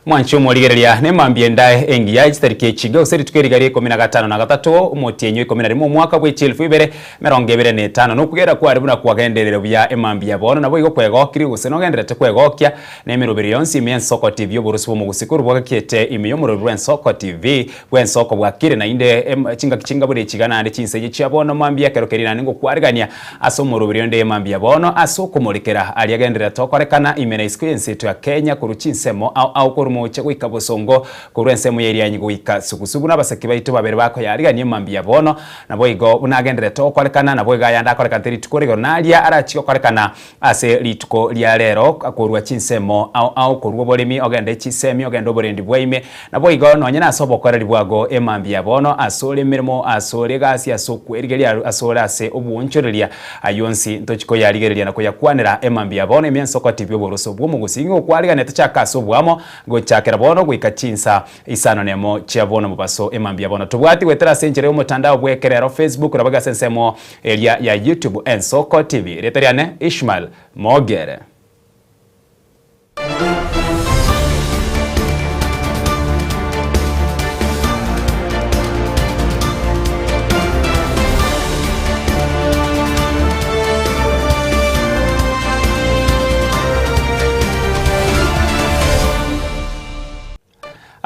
Mwancho murigereria ne mambienda engi ya tariki chiga useri tukerigarie 15 na gatatu umutienyo 11 mwaka bwe 2025 no kugera kwa aribuna kwagenderero bya emambia bono nabo igo kwegokiri guseno genderete kwegokia ne mirubiri yonsi Ensoko TV oburusi bo mugusikuru bwagakete imiyo murubiri Ensoko TV bwensoko bwakire na inde chinga buri chigana ande chinseje cyabona mambia kerokerina ningo kwarigania aso murubiri yonde emambia bono aso kumurikera aliagendera tokorekana imena experience to ya Kenya kuruchinsemo au kurumoche gwika bosongo kurwensemo yeria nyigo wika sukusubu nabasaki baitu babere bako yarigania mambia bono nabo igo unagendera tokorekana nabo iga yanda korekanteri tukorigo nalia arachiko korekana ase lituko lya rero akurwa chinsemo au kurwa borimi ogende chisemi ogende oborendi bwaime nabo igo nonyena asobokorera bwago emambia bono asole mirimo asole gasi asokwerigeria asole ase obunchoreria ayonsi ntochiko yarigereria nako yakwanira emambia bono Ensoko TV oburuso bwo mugusingo kwariganete chakaso bwamo go chakera bono gwika chinsa isano nemo chiabono mubaso emambia bono tubwati wetera senjere umutandao bwekerero Facebook rabaga sensemo elia ya YouTube Ensoko TV reteriane Ishmael Mogere.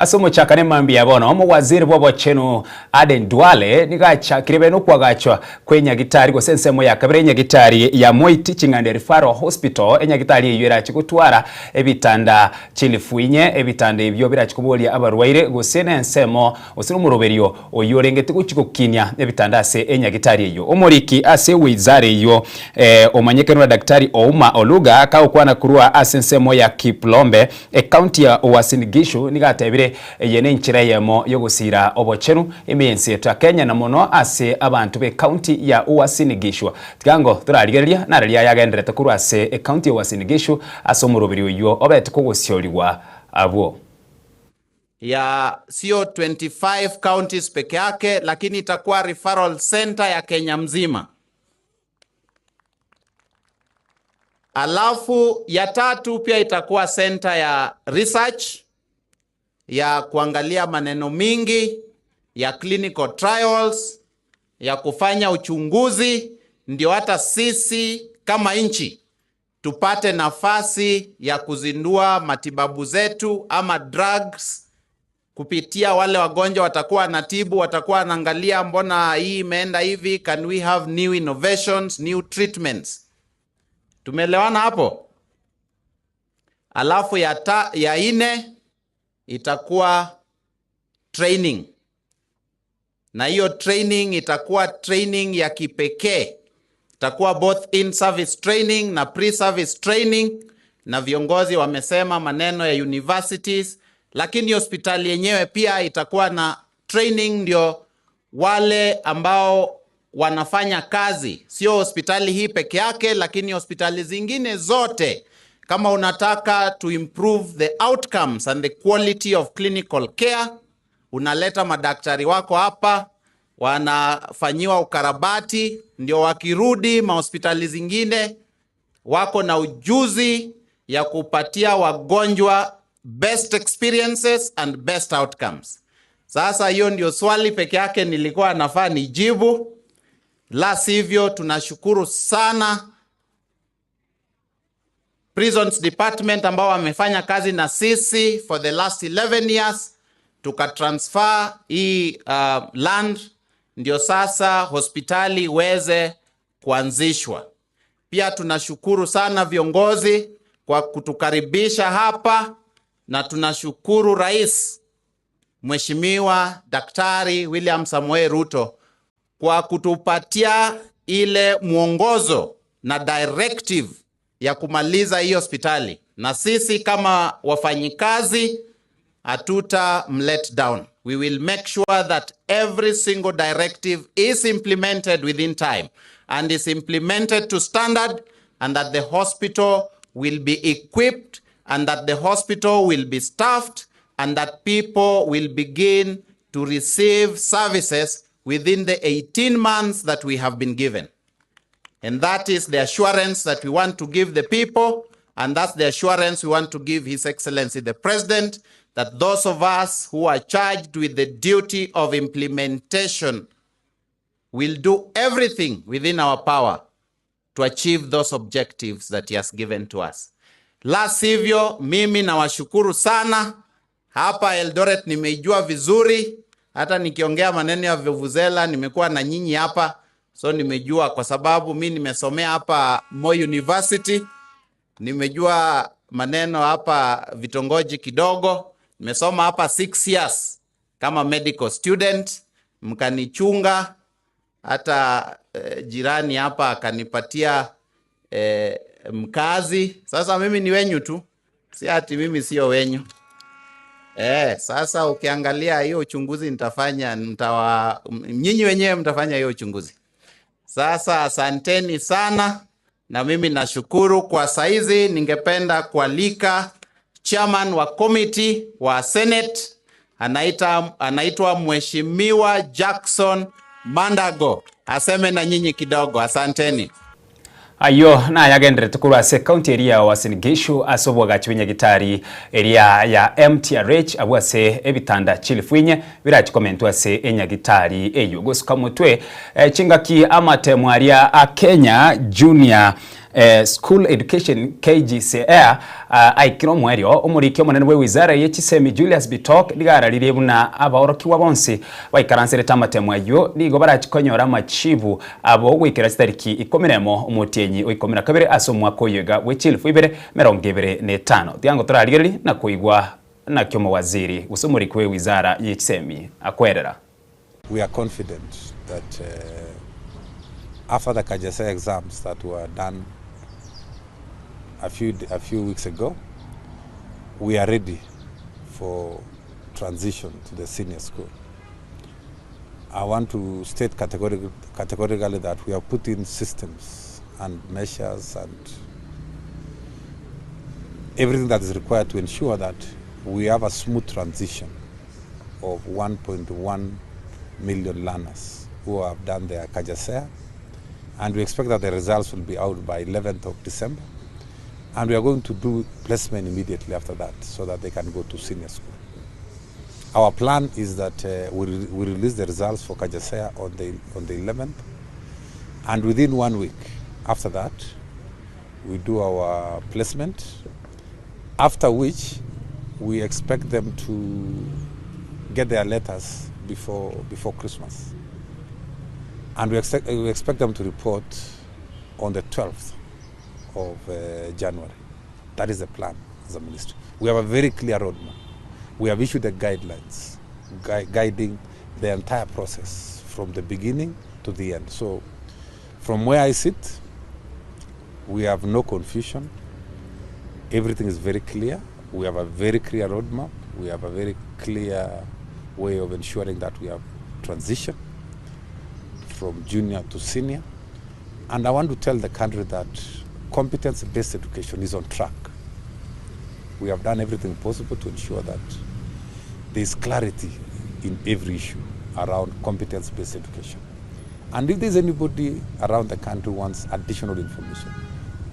Asomo chakane mambia bono omo waziri bwabo chenu Aden Duale nigacha kiribeno kwagachwa kwenya gitari go sensemo ya kabire nya gitari ya Moi Teaching and Referral Hospital enya gitari yera chikutwara ebitanda chilifuinye ebitanda ebyo birachikubolia abarwaire go sensemo osino muroberio oyorengete kuchikukinya ebitanda ase enya gitari eyo omoriki ase wizare eyo omanyekeno daktari Ouma Oluga akakwana kurua asensemo ya Kiplombe county ya Uasin Gishu nigatebire yene nchira yemo yogusira obochenu emensi etu Kenya na mono ase abantu be county ya Uasin Gishu tigango turarigereria nararia yagenderete kuru ase county ya Uasin Gishu asomurubiri uyo obete kugusyoliwa abo ya sio 25 counties peke yake lakini itakuwa referral center ya Kenya mzima. Alafu ya tatu pia itakuwa center ya research ya kuangalia maneno mingi ya clinical trials ya kufanya uchunguzi ndio hata sisi kama nchi tupate nafasi ya kuzindua matibabu zetu ama drugs kupitia wale wagonjwa watakuwa natibu watakuwa naangalia mbona hii imeenda hivi, can we have new innovations, new treatments. Tumeelewana hapo? Alafu ya ine itakuwa training. Na hiyo training itakuwa training ya kipekee. Itakuwa both in-service training na pre-service training. Na viongozi wamesema maneno ya universities. Lakini hospitali yenyewe pia itakuwa na training ndio wale ambao wanafanya kazi. Sio hospitali hii peke yake lakini hospitali zingine zote. Kama unataka to improve the outcomes and the quality of clinical care, unaleta madaktari wako hapa, wanafanyiwa ukarabati, ndio wakirudi mahospitali zingine, wako na ujuzi ya kupatia wagonjwa best experiences and best outcomes. Sasa hiyo ndio swali peke yake nilikuwa nafaa nijibu. La sivyo tunashukuru sana Prisons Department ambao wamefanya kazi na sisi for the last 11 years. Tukatransfer hii land ndio sasa hospitali iweze kuanzishwa. Pia tunashukuru sana viongozi kwa kutukaribisha hapa na tunashukuru Rais Mheshimiwa Daktari William Samoei Ruto kwa kutupatia ile mwongozo na directive ya kumaliza hii hospitali. Na sisi kama wafanyikazi hatuta let down. We will make sure that every single directive is implemented within time and is implemented to standard, and that the hospital will be equipped and that the hospital will be staffed and that people will begin to receive services within the 18 months that we have been given. And that is the assurance that we want to give the people, and that's the assurance we want to give His Excellency the President, that those of us who are charged with the duty of implementation will do everything within our power to achieve those objectives that he has given to us. La sivyo, mimi nawashukuru sana. Hapa Eldoret nimeijua vizuri. Hata nikiongea maneno ya vuvuzela nimekuwa na nyinyi hapa. So nimejua kwa sababu mimi nimesomea hapa Moi University. Nimejua maneno hapa vitongoji kidogo. Nimesoma hapa 6 years kama medical student. Mkanichunga. Hata jirani hapa akanipatia mkazi. Sasa mimi ni wenyu tu. Si ati mimi sio wenyu. Sasa ukiangalia hiyo uchunguzi nitafanya, nyinyi wenyewe mtafanya hiyo uchunguzi. Sasa asanteni sana na mimi nashukuru. Kwa saizi ningependa kualika chairman wa committee wa Senate, anaitwa Mheshimiwa Jackson Mandago, aseme na nyinyi kidogo. Asanteni. Ayo na yagendere tukurase county area ya Uasin Gishu asobwaga chiwinya gitari area ya MTRH abwase ebitanda chilifwinye birachikomentwa se enya gitari eyo gosuka mutwe chingaki amate mwaria a Kenya Junior School Education KGCR aikiro mwerio umurikio munene we wizara y'ekisemi Julius Bitok ligararire buna abaorokiwa bonse baikaransere tamate mwayo nigo barachikonyora machivu abo gwikira tariki 10 umutienyi oikomera kabere asomwa koyega wechilfu ibere 25 tiango turarigeri na kuigwa na kyomo waziri usumurikwe wizara y'ekisemi akwerera. We are confident that after the KGCSE exams that were done a few weeks ago, we are ready for transition to the senior school. I want to state categorically that we have put in systems and measures and everything that is required to ensure that we have a smooth transition of 1.1 million learners who have done their KGCSE, and we expect that the results will be out by 11th of December. And we are going to do placement immediately after that so that they can go to senior school. Our plan is that we release the results for KGCSE on the 11th, and within 1 week after that, we do our placement, after which we expect them to get their letters before Christmas. And we expect them to report on the 12th of January. That is the plan as a ministry. We have a very clear roadmap. We have issued the guidelines guiding the entire process from the beginning to the end. So from where I sit, we have no confusion. Everything is very clear. We have a very clear roadmap. We have a very clear way of ensuring that we have transition from junior to senior. And I want to tell the country that competence-based education is on track. We have done everything possible to ensure that there is clarity in every issue around competence-based education. And if there's anybody around the country who wants additional information,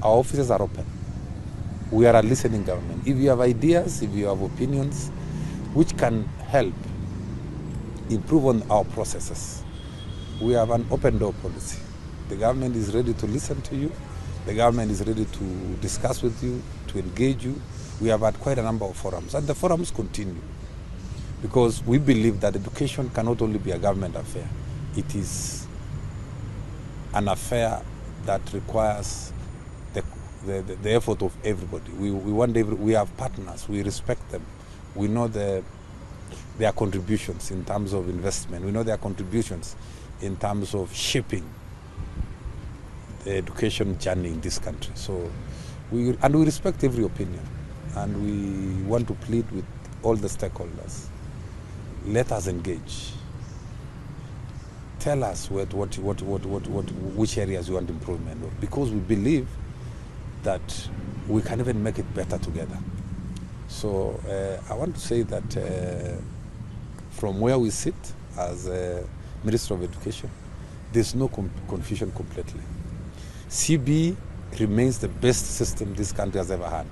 our offices are open. We are a listening government. If you have ideas, if you have opinions which can help improve on our processes, we have an open door policy. The government is ready to listen to you. The government is ready to discuss with you, to engage you. We have had quite a number of forums, and the forums continue because we believe that education cannot only be a government affair. It is an affair that requires the effort of everybody. We have partners, we respect them. We know their contributions in terms of investment. We know their contributions in terms of shaping the education journey in this country. So we respect every opinion, and we want to plead with all the stakeholders. Let us engage. Tell us which areas you want improvement of, because we believe that we can even make it better together. So I want to say that from where we sit as Minister of Education, there's no confusion completely. CBE remains the best system this country has ever had.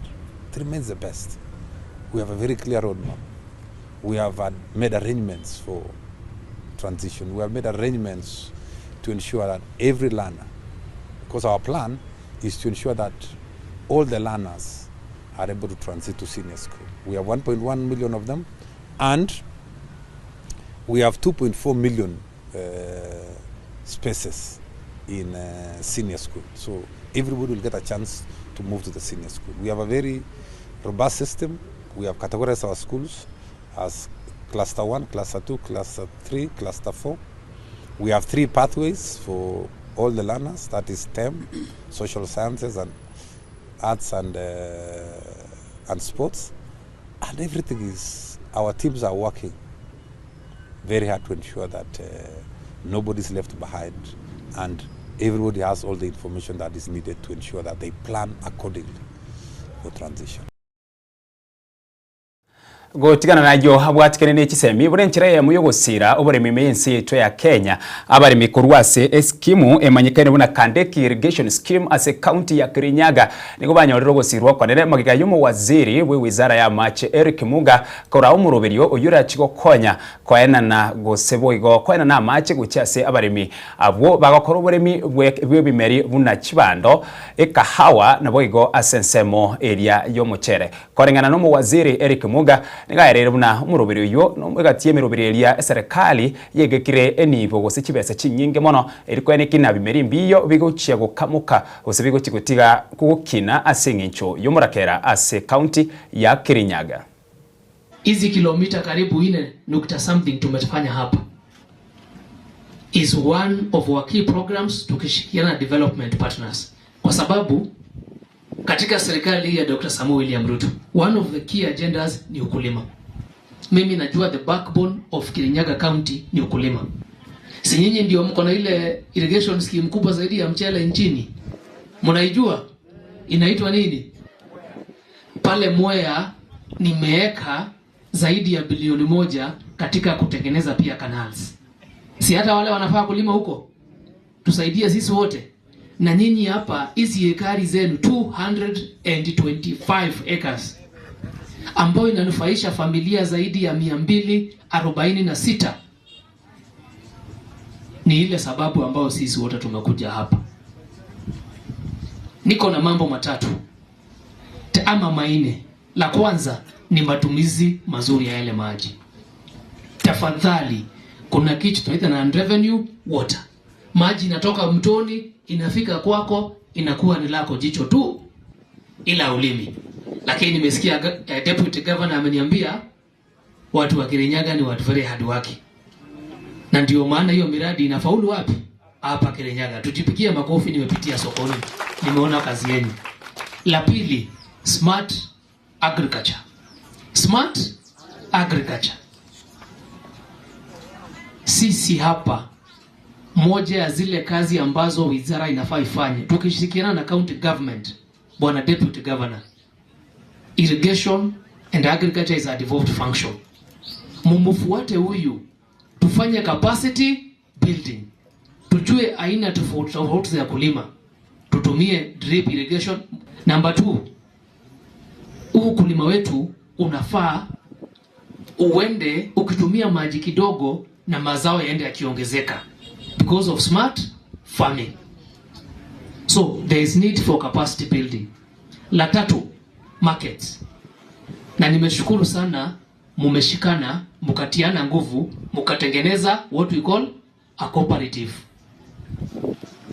It remains the best. We have a very clear roadmap. we have made arrangements for transition. We have made arrangements to ensure that every learner, because our plan is to ensure that all the learners are able to transit to senior school. We have 1.1 million of them, and we have 2.4 million spaces in senior school. So everybody will get a chance to move to the senior school. We have a very robust system. We have categorized our schools as cluster 1, cluster 2, cluster 3, cluster 4. We have 3 pathways for all the learners, that is STEM, social sciences, and arts and sports. And everything is, our teams are working very hard to ensure that nobody's left behind, and everybody has all the information that is needed to ensure that they plan accordingly for transition. Gotigana nayo habwatikene n'ekisemi burenkyera ya muyogosira oburemi mensi yetu ya Kenya abari mikurwase eskimu emanyikane buna Kandeki irrigation scheme as a county ya Kirinyaga niko banyorero gosirwa kwanene magiga yumu waziri we wizara ya mache Eric Muga kora umuroberio oyura chiko konya kwaena na gosebo igo kwaena na mache gucyase abaremi abo bagakora uburemi bw'ebimeri buna kibando ekahawa nabo igo asensemo area yo muchere korengana no mu waziri Eric Muga Ngai buna umurobero yo no gatiye mirobereria serikali yegekire enibo gose kibese kinyinge mono eriko ene kina bimeri mbiyo bigochiya gukamuka gose bigochigutiga kugukina asengincho yo murakera ase county ya Kirinyaga. Hizi kilomita karibu 4 tumetafanya hapa is one of our key programs tukishikiana development partners, kwa sababu katika serikali ya Dr. Samuel William Ruto, one of the key agendas ni ukulima. Mimi najua the backbone of Kirinyaga County ni ukulima. Si nyinyi ndio mko na ile irrigation scheme kubwa zaidi ya mchele nchini? Mnaijua? Inaitwa nini? Pale Mwea nimeweka zaidi ya bilioni 1 katika kutengeneza pia canals. Si hata wale wanafaa kulima huko? Tusaidie sisi wote. Na nyinyi hapa hizi ekari zenu 225 acres ambayo inanufaisha familia zaidi ya 246. Ni ile sababu ambayo sisi wote tumekuja hapa. Niko na mambo matatu ama maine. La kwanza ni matumizi mazuri ya yale maji. Tafadhali, kuna kitu tunaita na revenue water. Maji inatoka mtoni inafika kwako inakuwa ni lako jicho tu ila ulimi. Lakini nimesikia deputy governor ameniambia watu wa Kirinyaga ni watu very hard working. Na ndio maana hiyo miradi inafaulu wapi? Hapa Kirinyaga. Tujipigie makofi, nimepitia sokoni. Nimeona kazi yenu. La pili, smart agriculture. Smart agriculture. Sisi hapa moja ya zile kazi ambazo wizara inafaa ifanye tukishirikiana na county government, bwana deputy governor, irrigation and agriculture is a devolved function. Mumufuate huyu tufanye capacity building, tujue aina tofauti ya kulima, tutumie drip irrigation. Number 2, kulima wetu unafaa uende ukitumia maji kidogo na mazao yaende yakiongezeka because of smart farming. So there is need for capacity building. La 3, markets. Na nimeshukuru sana mumeshikana mukatiana nguvu mukatengeneza what we call a cooperative.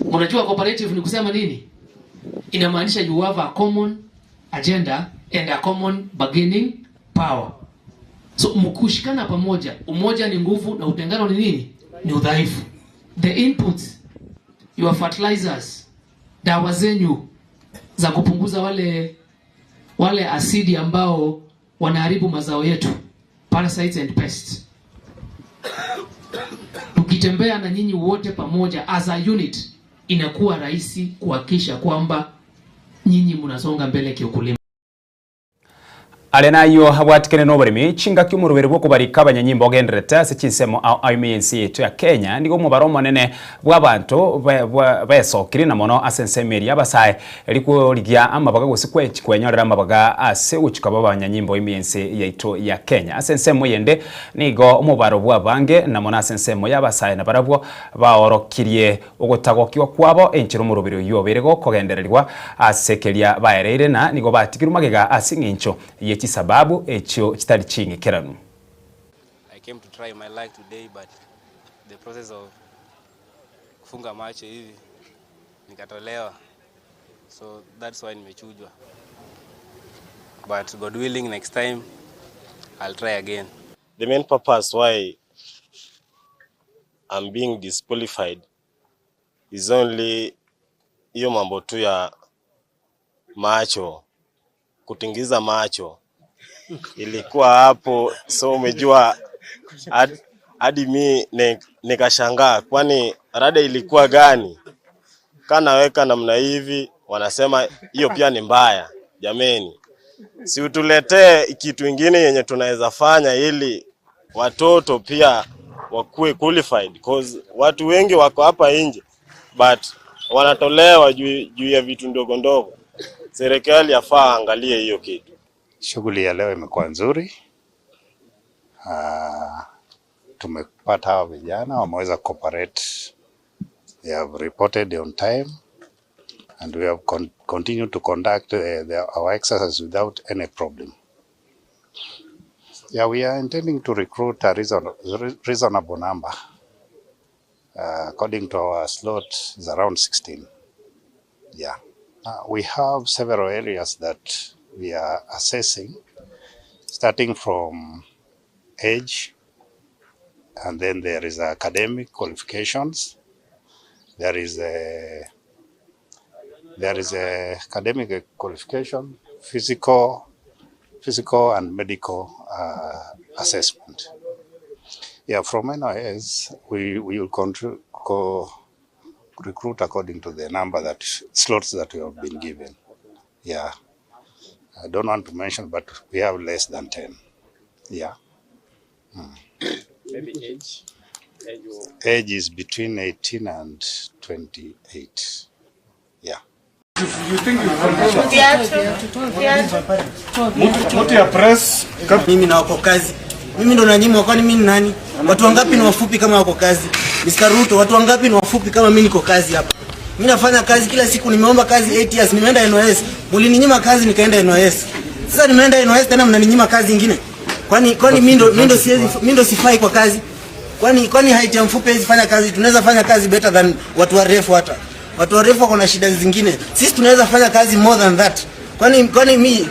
Unajua cooperative ni kusema nini? Inamaanisha you have a common agenda and a common bargaining power. So mkushikana pamoja, umoja ni nguvu na utengano ni nini? Ni udhaifu. The inputs, your fertilizers, dawa zenyu za kupunguza wale asidi ambao wanaharibu mazao yetu, parasites and pests. Tukitembea na nyinyi wote pamoja as a unit, inakuwa rahisi kuhakikisha kwamba nyinyi mnasonga mbele kiukulima. Alenayo habwatikene n'oburimi chinga ky'umurubere bwo kubarika abanyanyimbo ogenderete ase chinsemo IMNC yetu ya Kenya nigo mubaro monene bw'abantu besokire na mono ase nsemeri abasaye eliko ligia amabaga gosikwe kwenyorera amabaga ase uchikaba abanyanyimbo IMNC yetu ya Kenya ase nsemo yende nigo umubaro bw'abange na mono ase nsemo y'abasaye na barabwo baorokirie ogotagokiwa kwabo enchiro murubere yoberego kogendererwa asekeria baereire na nigo batikirumagega ase ngincho sababu echo kitali chingi keranu. I came to try my luck today, but the process of kufunga macho hivi nikatolewa, so that's why nimechujwa, but God willing next time I'll try again. The main purpose why I'm being disqualified is only hiyo mambo tu ya macho, kutingiza macho ilikuwa hapo, so umejua hadi mi nikashangaa kwani rada ilikuwa gani? Kana weka namna hivi wanasema hiyo pia ni mbaya. Jameni, si utuletee kitu kingine yenye tunaweza fanya ili watoto pia wakuwe qualified, because watu wengi wako hapa nje but wanatolewa juu ya vitu ndogo ndogo. Serikali yafaa angalie hiyo kitu. Shughuli ya leo imekuwa nzuri. Tumepata hawa vijana wameweza cooperate. They have reported on time and we have continued to conduct our exercise without any problem. Yeah, we are intending to recruit a reasonable number. According to our slot, is around 16. Yeah. We have several areas that we are assessing, starting from age, and then there is academic qualifications. There is academic qualification, physical and medical assessment. Yeah, from NIS we will recruit according to the number that slots that we have been given. Yeah, I don't want to mention, but we have less than 10. Yeah. Maybe age. Age is between 18 and 28. Yeah. You think you press? Mimi na wako kazi. Mimi ndo nanyimwa, kwani mimi nani? Watu wangapi ni wafupi kama wako kazi? Mr. Ruto, watu wangapi ni wafupi kama mimi niko kazi hapa? Mimi nafanya kazi kila siku, nimeomba kazi 8 years, nimeenda NYS. Mulininyima kazi nikaenda NYS. Sasa nimeenda NYS tena mnaninyima kazi nyingine. Kwani mimi ndo sifai kwa kazi? Kwani height ya mfupi hizi fanya kazi? Tunaweza fanya kazi better than watu warefu hata. Watu warefu wako na shida zingine. Sisi tunaweza fanya kazi more than that. Kwani mimi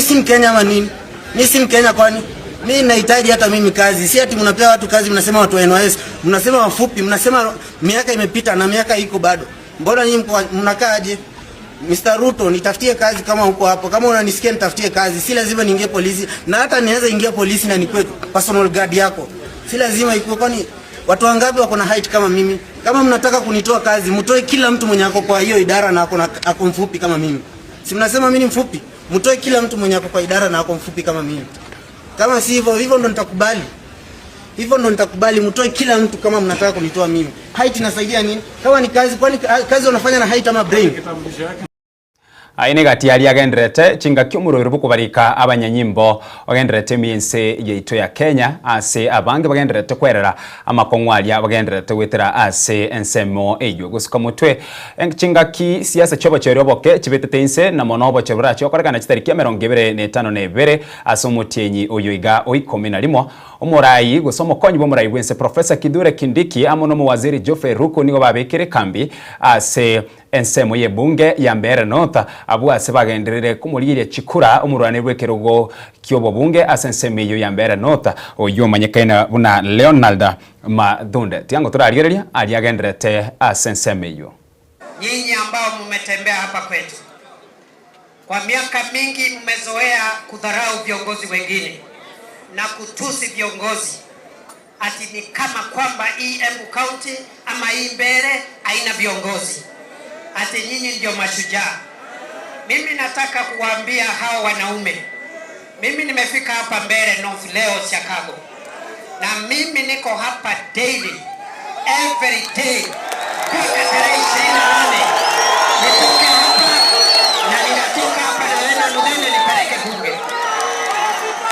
si Mkenya ama nini? Mimi si Mkenya kwani? Mimi nahitaji hata mimi kazi. Si ati mnapea watu kazi mnasema watu wa NYS, mnasema wafupi, mnasema miaka imepita na miaka iko bado. Mbona nyinyi mnakaaje? Mr. Ruto, nitafutie kazi kama huko hapo. Kama unanisikia nitafutie kazi. Si lazima niingie polisi. Na hata niweza ingia polisi na nikuwe personal guard yako. Si lazima ikuwe, kwani watu wangapi wako na height kama mimi? Kama mnataka kunitoa kazi, mtoe kila mtu mwenye ako kwa hiyo idara na ako mfupi kama mimi. Si mnasema mimi ni mfupi? Mtoe kila mtu mwenye ako kwa idara na ako mfupi kama mimi. Kama si hivyo ndo nitakubali. Hivyo ndo nitakubali, mtoe kila mtu kama mnataka kunitoa mimi. Height inasaidia nini? Kama ni kazi, kwani kazi unafanya na height ama brain? Aine gatiari agenderete chinga ky'umurubiri bukubarika abanyanyimbo agenderete miense yeito ya Kenya ase abange bagenderete kwerera amakongwalia bagenderete wetera ase ensemo eyo gusuka mutwe chinga ki siasa chobo cheryoboke chibetetense na monobo chebra chokoreka na chitariki 25 ase omutienyi oyoiga oikome na limo omurai gusomo konyi bo murai wense Professor Kithure Kindiki amono mu waziri Geoffrey Ruku nigo babekere kambi ase ensemo ye bunge ya Mbeere North abu ase bagenderere kumuriire chikura omurwane rwekerogo kyobo bunge ase ensemo yo ya Mbeere North oyo manyekaina buna Leonald Madhunde tiango turarigereria ali agenderete ase ensemo yo. Nyinyi ambao mmetembea hapa kwetu kwa miaka mingi, mmezoea kudharau viongozi wengine na kutusi viongozi ati ni kama kwamba hii Embu County ama hii Mbeere haina viongozi, ati nyinyi ndio mashujaa. Mimi nataka kuwaambia hao wanaume Mimi nimefika hapa Mbeere North leo Chicago. Na mimi niko hapa daily, every day. Mpaka tarehe 28. Nitoke hapa na ninatoka hapa na nenda Luganda nipeleke bunge.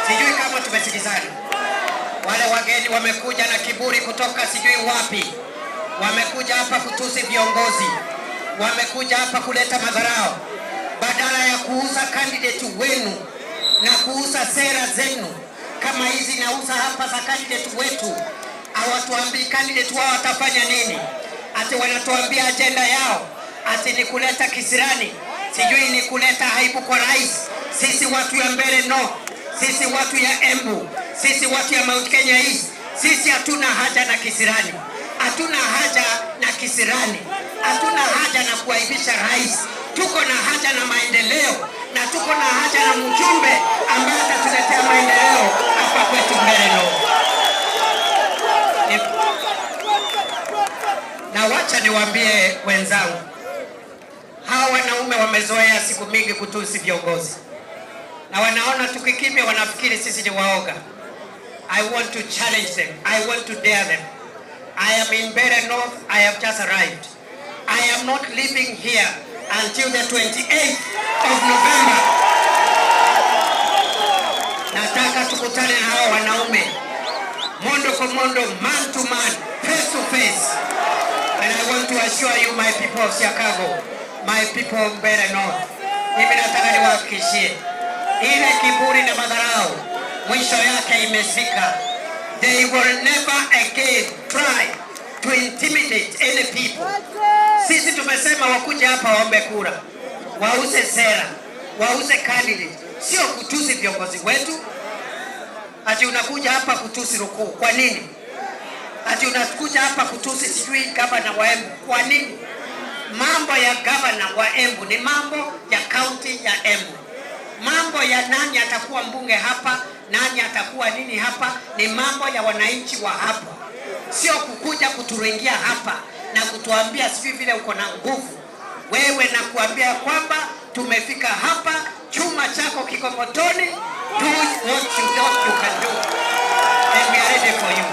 Sijui kama tumesikizana. Wale wageni wamekuja na kiburi kutoka sijui wapi. Wamekuja hapa kutusi viongozi. Wamekuja hapa kuleta madharau. Badala ya kuuza candidate wenu na kuuza sera zenu kama hizi nauza hapa za candidate wetu, hawatuambii candidate wao watafanya nini. Ati wanatuambia agenda yao ati ni kuleta kisirani, sijui ni kuleta aibu kwa rais. Sisi watu ya Mbeere North, sisi watu ya Embu, sisi watu ya Mount Kenya East, sisi hatuna haja na kisirani. Hatuna haja na kisirani. Hatuna haja na kuaibisha rais. Tuko na haja na maendeleo, na tuko na haja na mjumbe ambaye atatuletea maendeleo hapa kwetu Mbeere North. Na wacha niwaambie wenzangu, hawa wanaume wamezoea siku mingi kutusi viongozi, na wanaona tukikimya wanafikiri sisi ni waoga. I want to challenge them. I want to dare them. I am in Mbeere North. I have just arrived. I am not leaving here until the 28th of November. Nataka tukutane na hao wanaume mondo kwa mondo, man to man, face to face. And I want to assure you, my people of Chicago, my people of Mbeere North, mimi nataka niwahakikishie ile kiburi na madharau mwisho yake imefika. They will never again try to intimidate any people. Sisi tumesema wakuja hapa waombe kura, wauze sera, wauze candidate, sio kutusi viongozi wetu. Ati unakuja hapa kutusi Rukuu, kwa nini? Ati unakuja hapa kutusi sijui gavana wa Embu, kwa nini? Mambo ya gavana wa Embu ni mambo ya county ya Embu. Mambo ya nani atakuwa mbunge hapa, nani atakuwa nini hapa, ni mambo ya wananchi wa hapa. Sio kukuja kuturingia hapa na kutuambia sivyo vile uko na nguvu. Wewe na kuambia kwamba tumefika hapa, chuma chako kiko motoni, do what you can do. And we are ready for you.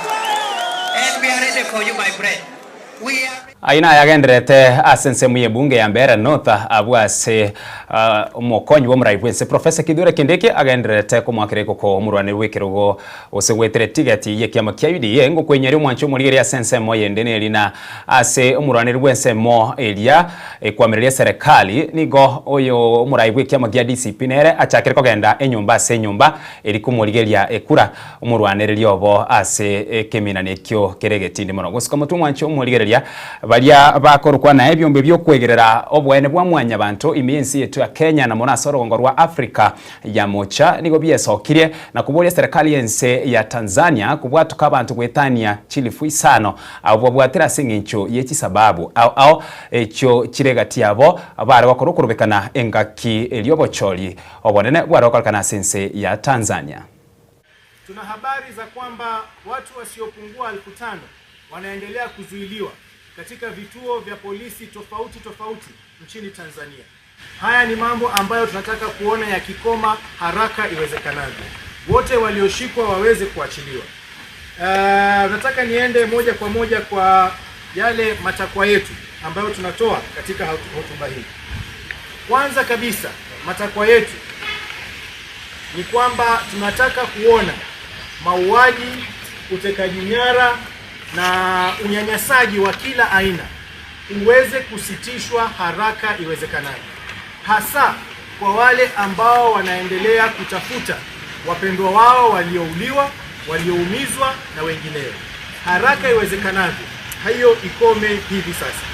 And we are ready for you, my friend. We are aina yagenderete asense muye bunge ya Mbeere North abwase umukonyi wo muraibwense Professor Kithure Kindiki agenderete kumwakireko ko murwane wikirugo osegwetere tigeti ye kiama kya UDA ngo kwenyeri mwancho muri ya sense moye ndene na ase umurwane rwense mo elia kwamereria serikali nigo oyo muraibwe kiama kya DCP nere achakireko genda enyumba se nyumba eri kumurigeria ekura umurwane ryobo ase kemina nekyo keregetindi mono gusika mutu mwancho murigeria balia bakorukwa na ebyombe byokwegerera obwene bwa mwanya bantu imiensi yetu ya Kenya na monasoro ngorwa Afrika ya mocha nigo byesokirie na kubolia serikali yense ya Tanzania kubwatuka abantu gwetania chilifu isano abo bwatira singincho yeki sababu au echo kiregati yabo bare bakorukurubekana engaki eliobocholi obonene bwarokorkana sense ya Tanzania. Tuna habari za kwamba watu wasiopungua 5,000 wanaendelea kuzuiliwa katika vituo vya polisi tofauti nchini Tanzania. Haya ni mambo ambayo tunataka kuona yakikoma haraka iwezekanavyo. Wote walioshikwa waweze kuachiliwa. Nataka niende moja kwa moja kwa yale matakwa yetu ambayo tunatoa katika hotuba hii. Kwanza kabisa, matakwa yetu ni kwamba tunataka kuona mauaji, utekaji nyara na unyanyasaji wa kila aina uweze kusitishwa haraka iwezekanavyo, hasa kwa wale ambao wanaendelea kutafuta wapendwa wao waliouliwa, walioumizwa na wengineo. Haraka iwezekanavyo hiyo ikome hivi sasa.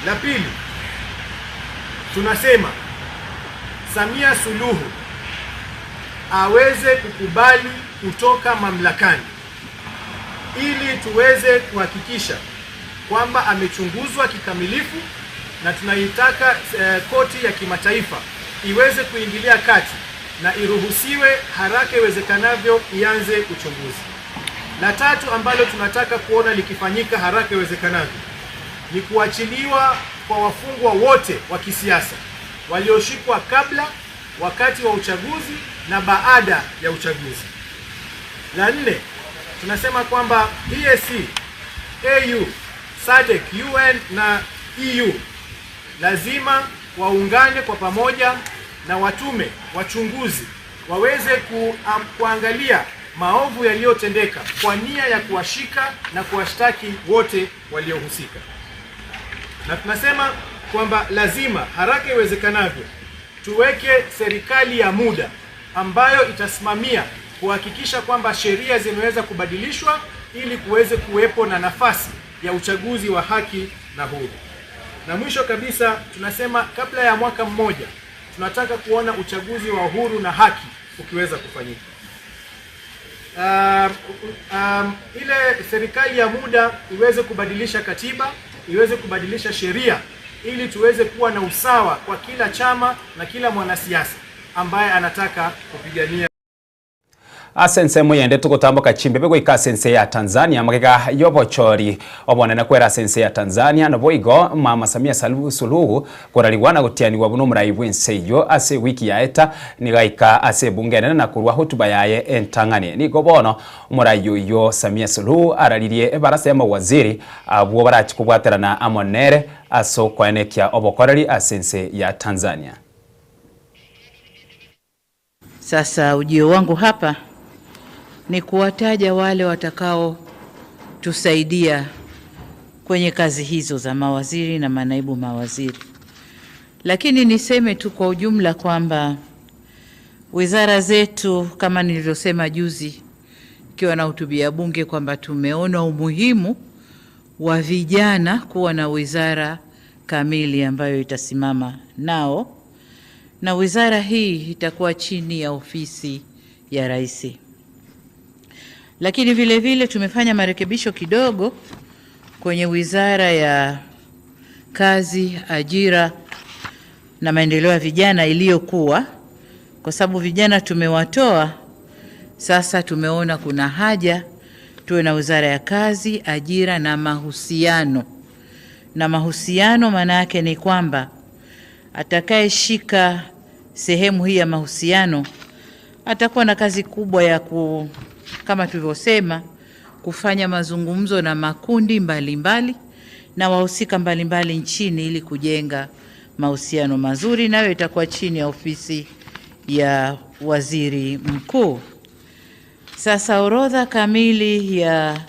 La pili, tunasema Samia Suluhu aweze kukubali kutoka mamlakani ili tuweze kuhakikisha kwamba amechunguzwa kikamilifu, na tunaitaka koti ya kimataifa iweze kuingilia kati na iruhusiwe haraka iwezekanavyo ianze uchunguzi. La tatu ambalo tunataka kuona likifanyika haraka iwezekanavyo ni kuachiliwa kwa wafungwa wote wa kisiasa walioshikwa kabla, wakati wa uchaguzi na baada ya uchaguzi. La 4, tunasema kwamba EAC, AU, SADC, UN na EU lazima waungane kwa pamoja na watume wachunguzi waweze kuangalia maovu yaliyotendeka kwa nia ya kuwashika na kuwashtaki wote waliohusika. Na tunasema kwamba lazima haraka iwezekanavyo tuweke serikali ya muda ambayo itasimamia kuhakikisha kwamba sheria zimeweza kubadilishwa ili kuweze kuwepo na nafasi ya uchaguzi wa haki na huru. Na mwisho kabisa tunasema kabla ya mwaka mmoja tunataka kuona uchaguzi wa uhuru na haki ukiweza kufanyika. Ile serikali ya muda iweze kubadilisha katiba, iweze kubadilisha sheria ili tuweze kuwa na usawa kwa kila chama na kila mwanasiasa ambaye anataka kupigania asense muyende tugutambuka chimbe bego ikasense ya Tanzania magega yobochori obonene kwera sense ya Tanzania no boigo Mama Samia Suluhu koraliwana gutianiwa buno murai bwenseyo ase wiki ya eta nigaika ase bungene na kurwa hotuba yaye entangane nigo bono murai yo Samia Suluhu aralirie barasa ya mawaziri abo barachi kubwaterana amonere aso kwanekia obokorali asense ya Tanzania. Sasa ujio wangu hapa ni kuwataja wale watakao tusaidia kwenye kazi hizo za mawaziri na manaibu mawaziri. Lakini niseme tu kwa ujumla kwamba wizara zetu, kama nilivyosema juzi ikiwa na hutubia bunge, kwamba tumeona umuhimu wa vijana kuwa na wizara kamili ambayo itasimama nao, na wizara hii itakuwa chini ya ofisi ya Rais. Lakini vile vile tumefanya marekebisho kidogo kwenye wizara ya kazi, ajira na maendeleo ya vijana iliyokuwa, kwa sababu vijana tumewatoa. Sasa tumeona kuna haja tuwe na wizara ya kazi, ajira na mahusiano. Na mahusiano maana yake ni kwamba atakayeshika sehemu hii ya mahusiano atakuwa na kazi kubwa ya kama tulivyosema, kufanya mazungumzo na makundi mbalimbali na wahusika mbalimbali nchini ili kujenga mahusiano mazuri, nayo itakuwa chini ya ofisi ya waziri mkuu. Sasa orodha kamili ya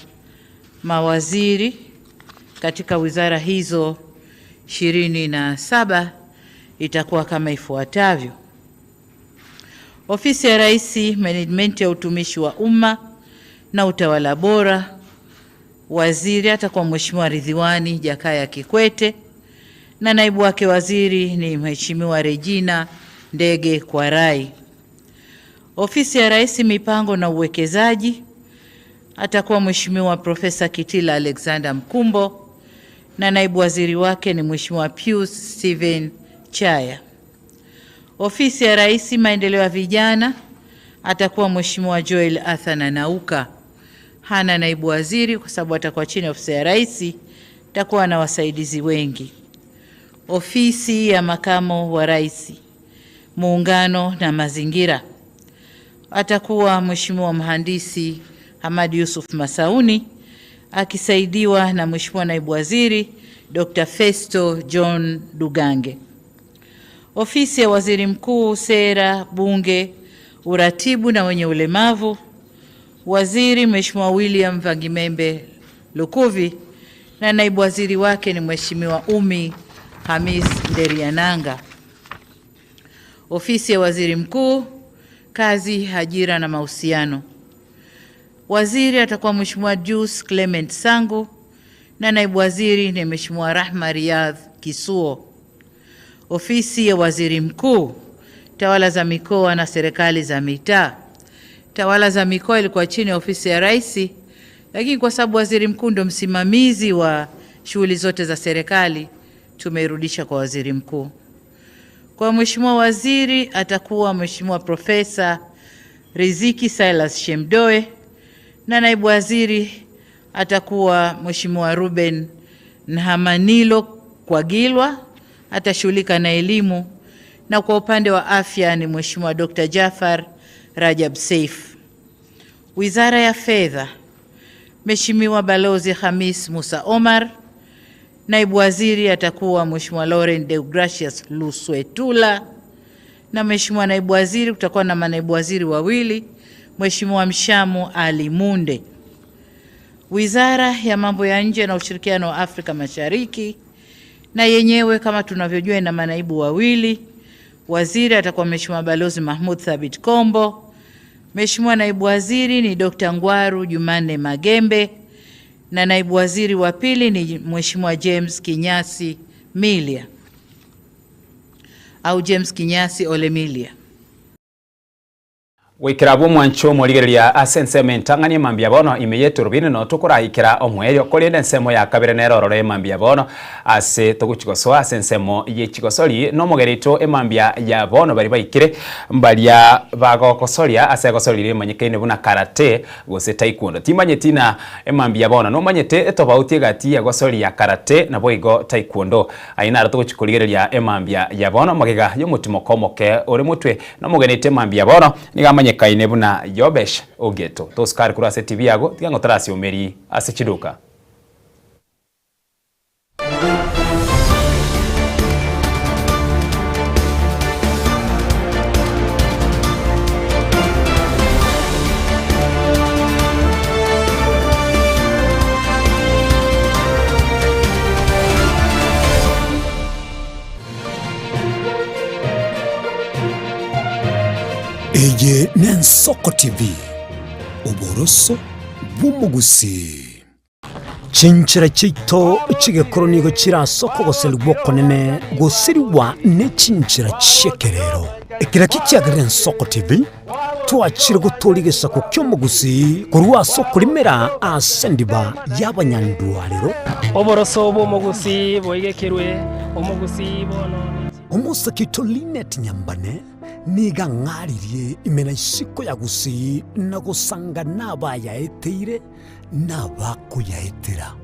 mawaziri katika wizara hizo 27 itakuwa kama ifuatavyo: Ofisi ya Rais, Management ya utumishi wa umma na utawala bora, waziri atakuwa Mheshimiwa Ridhiwani Jakaya Kikwete na naibu wake waziri ni Mheshimiwa Regina Ndege Kwarai. Ofisi ya Rais, Mipango na Uwekezaji, atakuwa Mheshimiwa Profesa Kitila Alexander Mkumbo na naibu waziri wake ni Mheshimiwa Pius Steven Chaya. Ofisi ya Rais, Maendeleo ya Vijana, atakuwa Mheshimiwa Joel Athana Nauka. Hana naibu waziri kwa sababu atakuwa chini ya ofisi ya Rais, atakuwa na wasaidizi wengi. Ofisi ya Makamo wa Rais, Muungano na Mazingira, atakuwa Mheshimiwa Mhandisi Hamad Yusuf Masauni akisaidiwa na Mheshimiwa Naibu Waziri Dr. Festo John Dugange. Ofisi ya Waziri Mkuu, Sera, Bunge, Uratibu na wenye ulemavu, waziri Mheshimiwa William Vangimembe Lukuvi na naibu waziri wake ni Mheshimiwa Umi Hamis Nderiananga. Ofisi ya Waziri Mkuu, Kazi, Ajira na Mahusiano, waziri atakuwa Mheshimiwa Juice Clement Sangu na naibu waziri ni Mheshimiwa Rahma Riyadh Kisuo. Ofisi ya Waziri Mkuu, Tawala za Mikoa na Serikali za Mitaa, Tawala za Mikoa ilikuwa chini ya ofisi ya Rais, lakini kwa sababu Waziri Mkuu ndio msimamizi wa shughuli zote za serikali tumeirudisha kwa Waziri Mkuu. Kwa Mheshimiwa Waziri atakuwa Mheshimiwa Profesa Riziki Silas Shemdoe na naibu waziri atakuwa Mheshimiwa Ruben Nhamanilo Kwagilwa, atashughulika na elimu, na kwa upande wa afya ni Mheshimiwa Dr. Jafar Rajab Seif. Wizara ya Fedha, Mheshimiwa Balozi Hamis Musa Omar. Naibu waziri atakuwa Mheshimiwa Laurent Deogracius Luswetula, na Mheshimiwa naibu waziri kutakuwa na manaibu waziri wawili, Mheshimiwa Mshamu Ali Munde. Wizara ya Mambo ya Nje na Ushirikiano wa Afrika Mashariki, na yenyewe kama tunavyojua ina manaibu wawili. Waziri atakuwa Mheshimiwa Balozi Mahmoud Thabit Kombo. Mheshimiwa naibu waziri ni Dr. Ngwaru Jumanne Magembe, na naibu waziri wa pili ni Mheshimiwa James Kinyasi Milia au James Kinyasi Olemilia. Wikirabo mwancho moligereria asenseme ntangani mambia bono imeyeto rubine no tukurahikira omweyo koli nsemo ya kabire nerorore mambia bono ase toguchikoso asensemo yechikosoli no mogerito emambia ya bono bari baikire mbalia bagokosolia ase gosolire manyekene buna karate gose taekwondo timanyetina emambia bono no manyete etobauti gati ya gosoli ya karate na boigo taekwondo aina toguchikoligereria emambia ya bono magega yomutimo komoke ore mutwe no mogenete mambia bono nigamanye kaine buna Yobesh Ogeto toskari kura se TV yago tigango tarasi omeri ase chiduka. Eye Nensoko TV uboroso bumugusi chinchira chito chige kronigo chira soko goselwa konene gosiriwa ne chinchira chekerero ekira kikiagire Nensoko TV twachire gutorigesa ku kyomugusi kurwa soko limera asendiba yabanyandwalero oboroso bumugusi boigekerwe omugusi bono umusakito Linet Nyambane niga ngaririe imena isiko ya gusi na gusanga naba yaeteire nabako yaetera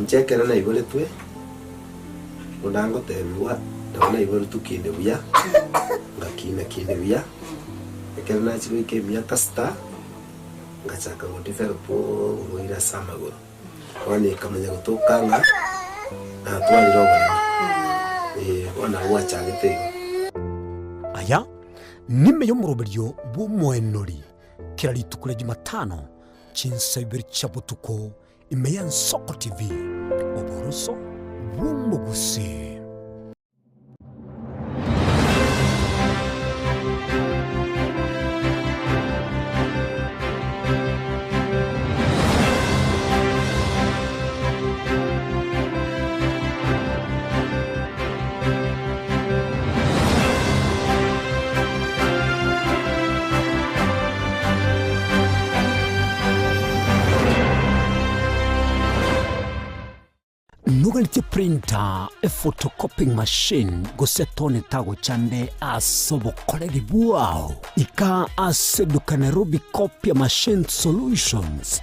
nchekera na igore twe undango tebiwa ndabona igore tukinde buya ngakina kinde buya ekera na chiro ke buya kasta ngachaka ngotefero po ngoira samagoro wani kamanya gutokanga na twali roba wana wacha gitego aya nime yo muroberyo bumwenori kirali tukule Jumatano chinsabiri chabutuko imeya Nsoko TV oboroso bumugusi. Nugalite printer, a photocopying machine, gosetone tago chande asobo kolegi buao. Ika aseduka Nairobi Copy Machine Solutions.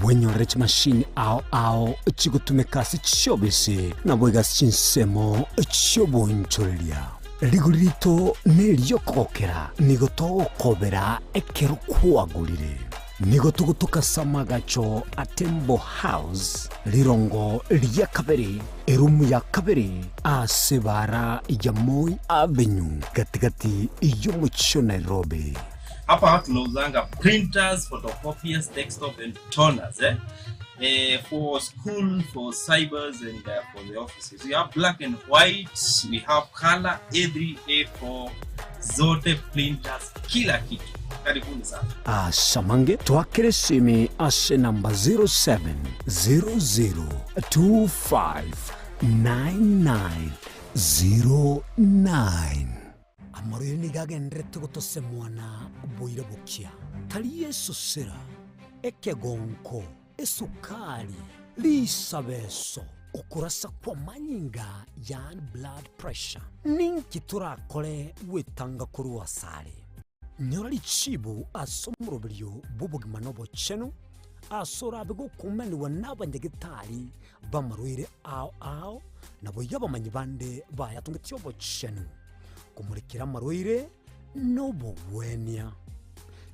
Bwenyo rech machine ao chigotumekasi chobese na boigas chinsemo chobo incholia. Ligurito neliokokera nigoto kobera ekero kuagulire. Nigoto gutoka samagacho Atembo House lirongo liya kabiri erumu ya kabiri asebara ya Moi Avenue katikati iyo mucho Nairobi. Hapa tunauzanga printers, photocopiers, desktop and toners for school, for cybers and for the offices. We have black and white, we have color, every A4 zote printers, kila kitu. Karibuni sana. Samange tuakire simi ase namba 0700259909. Amoryo nigagendrete gotose mwana boire bukia tali Yesu sera ekegonko esukari lisabeso ukurasa kwa manyinga yani blood pressure ninki turakore wetanga kuruwa sare Nyorali chibu asomurobelyo bubugima nobo cheno asora bego kumani wanabanyegitari bamarwire ao nabo yabamanyibande bayatungetiyo bo cheno kumurekera marwaire n'obugwenia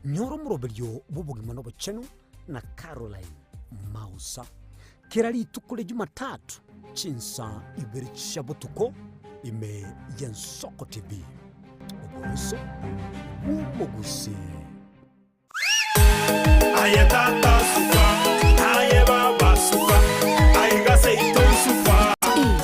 nyoro muroberio b'ubugima n'obuchenu na Caroline Mausa kera ritukule Jumatatu chinsa ibiri shabutuko ime Yensoko TV oboroso b'umugusi aye tata supa aye baba supa aye gase ito supa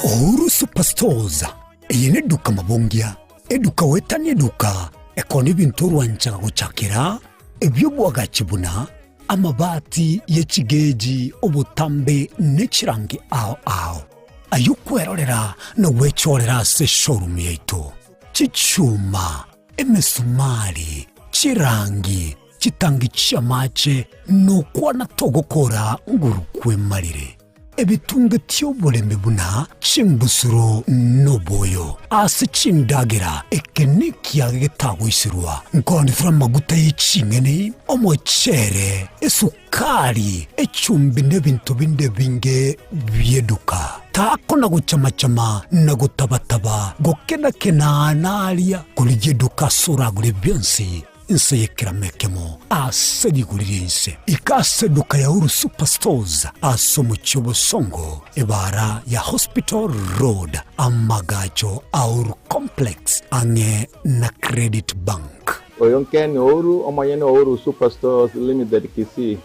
Ouru Superstores eyine duka mabongia eduka wetani eduka ekoni bintu rwanchaga guchakira ebyo bwagachibuna amabati yechigeji obutambe nechirangi ao ayukwerorera no wechorera se showroom yaitu chichuma emesumari chirangi chitangi chamache no kwana togokora ngurukwe marire ebitunge tyoboleme buna chimbusuro noboyo ase chindagira ekeniki yagetagwisirwa nkondifura maguta y'icingene omochere esukari echumbi n'ebintu binde binge byeduka tako na guchamachama na gutabataba gokenakena nalia kulijeduka suragure byonsi inse yekiramekemo asediguririnse ikaseduka ya Ouru Superstores asomu Chobosongo ebara ya Hospital Road amagacho Ouru Complex ange na Credit Bank Oyonkeni Ouru omayene Ouru Superstores Limited Kisii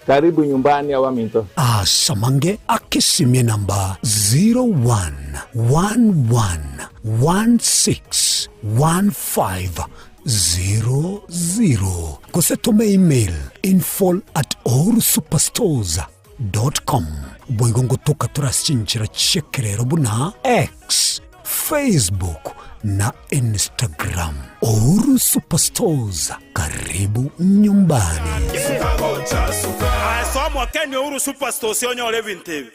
karibu nyumbani awaminto asamange akisimye namba 0111161500 kusetome email info@ourusuperstores.com boigongo toka turashinchira chekerero buna X Facebook na Instagram Ouru Superstores karibu nyumbani asomwa Kenya Ouru Superstores yonyole vintevi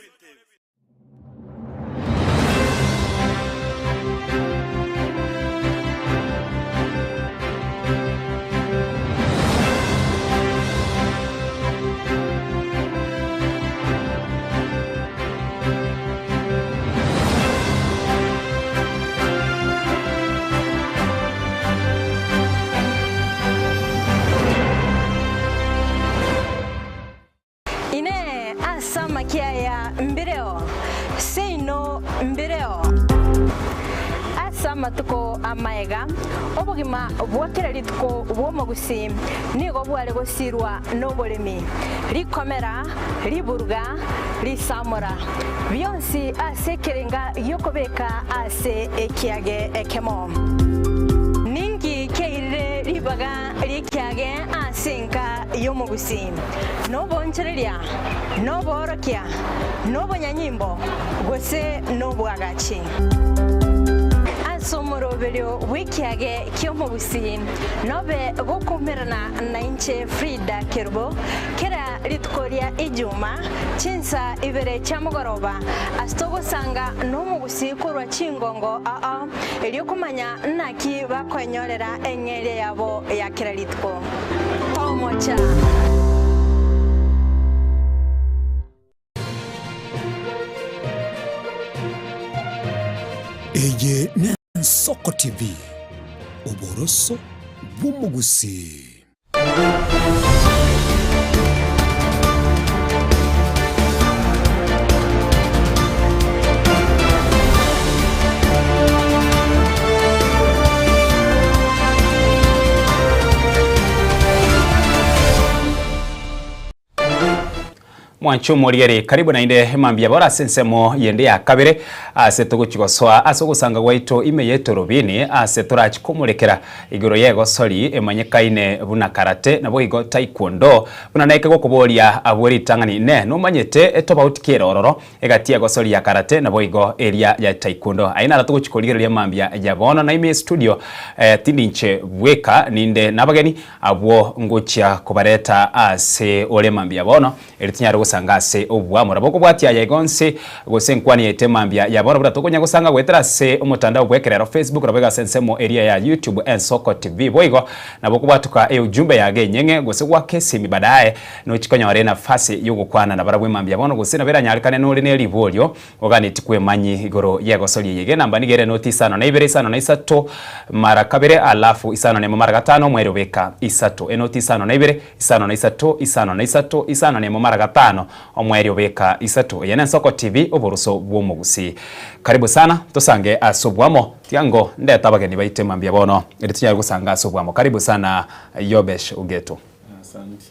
Kiaya mbireo seino mbireo asama tuko amaega obugima bwakira lituko bwomogusi nigo bwale gosirwa nobolemi likomera liburuga lisamura byonsi asekerenga yokobeka ase ekiage ekemo ningi keire libaga likiage asenka yomogusi nobonchereria noborokia nobonyanyimbo gose nobwagachi asomoroberio wikiage kyomogusi nobe gokumerana na inche Frida Kerbo kera litkoria ijuma chinsa ibere chamugoroba astogo sanga nomugusi kurwa chingongo eliokumanya naki bakonyorera engere yabo ya kera litko tomocha Eye Yensoko TV oboroso bw'umugusi mwancho moriere karibu na inde mambia bora sensemo yende ya kabere ase tuguchigoswa asogusanga gwaito ime yeto robini ase turachikomurekera igoro yego sori emanyekaine buna karate nabo igo taekwondo buna naike gokuboria abweri tangani ne no manyete etobauti kirororo egatia go sori ya karate nabo igo area ya taekwondo aina tuguchikoligereria mambia ya bono na ime studio tindinche bweka ninde nabageni abwo ngochia kubareta ase ole mambia bono eritinyaro gusangase obwamo raboko bwatia yegonse gosenkwani yetemambia yabora bura tokonya gusanga gwetera se umutandao bwekerero Facebook rabega sensemo area ya YouTube Ensoko TV boigo naboko bwatuka ujumbe yage nyenge gose gwakesimi badaye no chikonya ware nafasi yugukwana na barabwe mambia bono gusina bera nyalikane no rene libolyo oganiti kwe manyi igoro yegosoli yege namba nigere noti isano na ibere isano na isato mara kabere alafu isano ne mara gatano mwero beka isato enoti isano na ibere isano na isato isano na isato isano ne mara gatano omwero beka isato yene Ensoko TV oboruso bwomugusi karibu sana tosange asobwamo tiango ndeta bageni baite mambia bono editinya gusanga asobwamo karibu sana Yobesh Ugeto. Asante.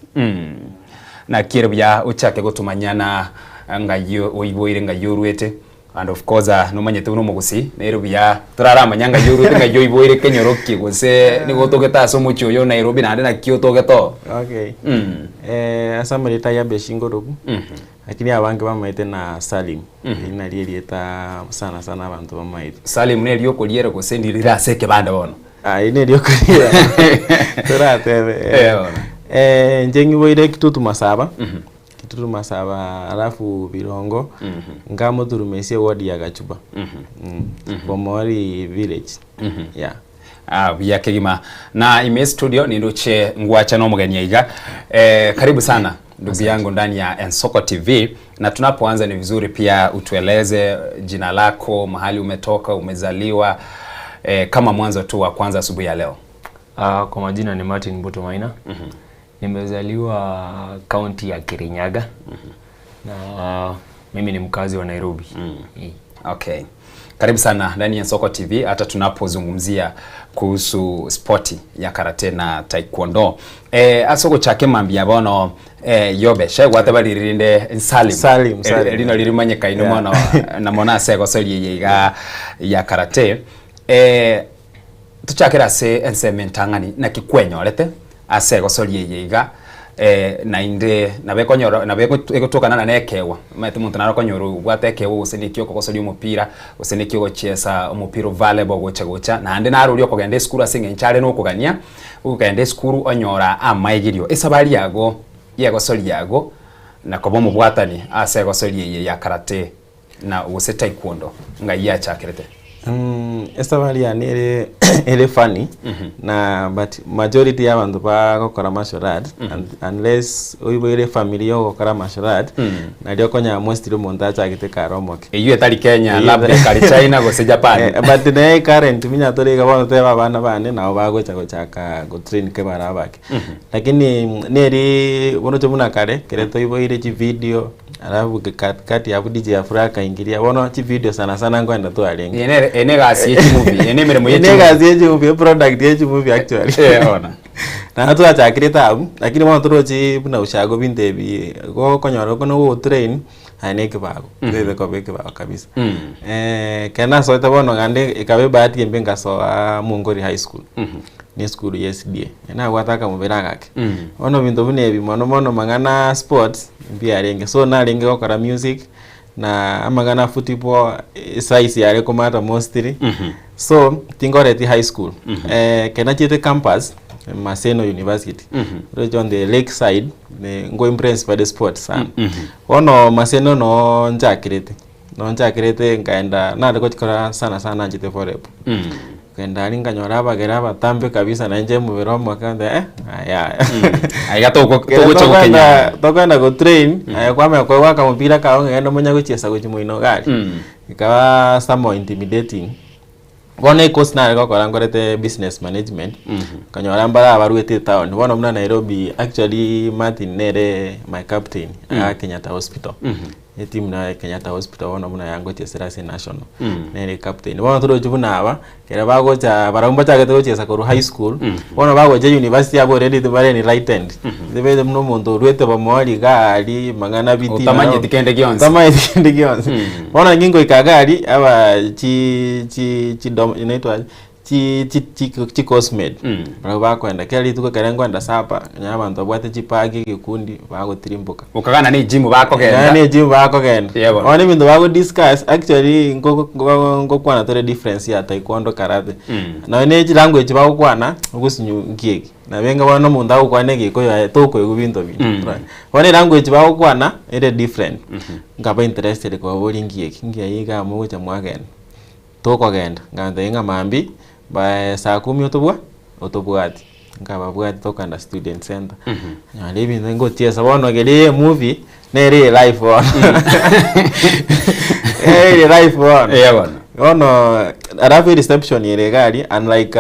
Na kire bya uchake gutumanyana ngayo oyiboire ngayo ruete and of course no manyete no mugusi nero bya turarama nyanga yoruete ngayo oyiboire kenyoroki gose ni gotogeta so mucho yo Nairobi na na Kyoto geto. Okay. Asamari ta yabeshingo rubu. Lakini abange bamaite na Salim. Ina lieta sana sana abantu bamaite. Salim ne liyo koliera gose ndirira seke banda bono. Ine liyo koliera. Turate. Njengi boire kitutu masaba. Kitutu masaba alafu Birongo. Ngamo turumesie wadi ya Gachuba. Bomori village. Yeah. Vya kegima na ime studio ni ndoche ngwacha no mugeni iga. Karibu sana ndugu yangu ndani ya Ensoko TV, na tunapoanza ni vizuri pia utueleze jina lako, mahali umetoka, umezaliwa, kama mwanzo tu wa kwanza asubuhi ya leo. Kwa majina ni Martin Mbuto Maina. Nimezaliwa kaunti ya Kirinyaga. Na mimi ni mkazi wa Nairobi. Okay. Karibu sana ndani ya Ensoko TV hata tunapozungumzia kuhusu sporti ya karate na taekwondo. Asoko chake mambia bono Yobesh gwatabaririnde Salim. Lino lirimanye kaino mono na mona sego soli yiga ya karate. Tuchakira se ensementangani na kikwenyorete asego soli yiga na inde na bekonyoro na bekotokana na nekewa mate muntu narokonyoro gwatekewa usenikyo kokosoli umupira usenikyo gochesa umupira volleyball gocha na ande naruri kugenda school asinge nchale no kugania ukagenda school onyora amayigirio esabali yago yegosoli yago na kobomu bwatani asegosoli ya karate na use taekwondo ngaiya chakirete. Estabali ya ele funny na but majority ya bantu ba gukora martial art unless uyiboire family yo gukora martial art na lyo konya mostly montacha agiteka romoke iyo etali Kenya labda kali China gose Japan but the current minya tori gabo te bana bane na bagocha gochaka go train ke bara bake lakini neri bono tumuna kare kereto iboire chi video alafu kati ya DJ Afrika ingilia bono chi video sana sana ngwenda tu alenge ene gasi yechi movie ene mere moyechi ene gasi yechi movie product yechi movie actually ona na atu acha kireta lakini bono turochi buna ushago binte bi go konyoro kono go train aneke bago bebe ko beke bago kabisa kana so ta bono ngande ikabe bahati embenga so Mungori High School ni school SDA na gwataka mubera gake ono bintu bunebi mono mangana sports mbia renge so na renge okara music na amagana football size yale komata mostly so Tingoreti High School Kenachite campus Maseno University right on the lake side ngo impressed by the sports ono Maseno no njakirete ngaenda na ndikochikora sana njite forever kenda linganyora bagera batambe kabisa na nje mu biromo kanda aiga togocha gukenya tokanda go train kwame kwa waka mupira ka ngenda munya guchesa guchimuino gari ikawa some intimidating Wone course na rego korangorete business management kanyora mbara baruete town bono mna Nairobi actually Martin nere my captain Kenyatta Hospital team na Kenyatta Hospital bono mna yango chesera national nere captain bono turo jubuna aba kera bago cha baramba cha geto chesa koru high school bono bago je university abo ready to bare ni right end debe mno mondo ruete ba mwali gari mangana biti tamanye dikende gionse bono ngingo ikagari aba chi inaitwa chi cosmed ba kwenda kali tuko karengwenda sapa nyama ntobwate chipagi gikundi bago tirimbuka ukagana ni gym bako genda ni gym bako genda one mindu bago discuss actually ngo kwana tore difference ya taekwondo karate na ne language bago kwana ugusinyu ngieki na benga bano munda ukwane giko ya toko egubinto bintu one language bago kwana ere different ngaba interested ko boli ngieki ngiyiga mu cha mwagenda toko genda nganda inga mambi by saa 10 otobwati ngababwati tokanda student center nyalebi ngo tia sabono gele movie nere live on live on ono arafi reception yere gari unlike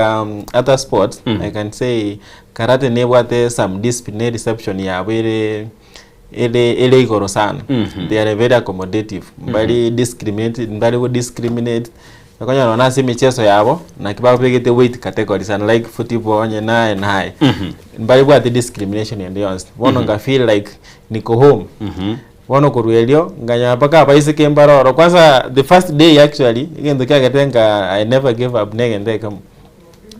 other sports I can say karate nebwate some disciplinary reception ya bere ele igoro sana they are very accommodative very discriminate Nakonya naona si michezo yabo na kibao pegete weight categories unlike football onye na and high. Mbali bwa the discrimination and honest. Wono nga feel like niko home. Wono kuruelio nganya paka paise kembaroro. Kwanza the first day actually igendo kya gatenga I never gave up negende kam.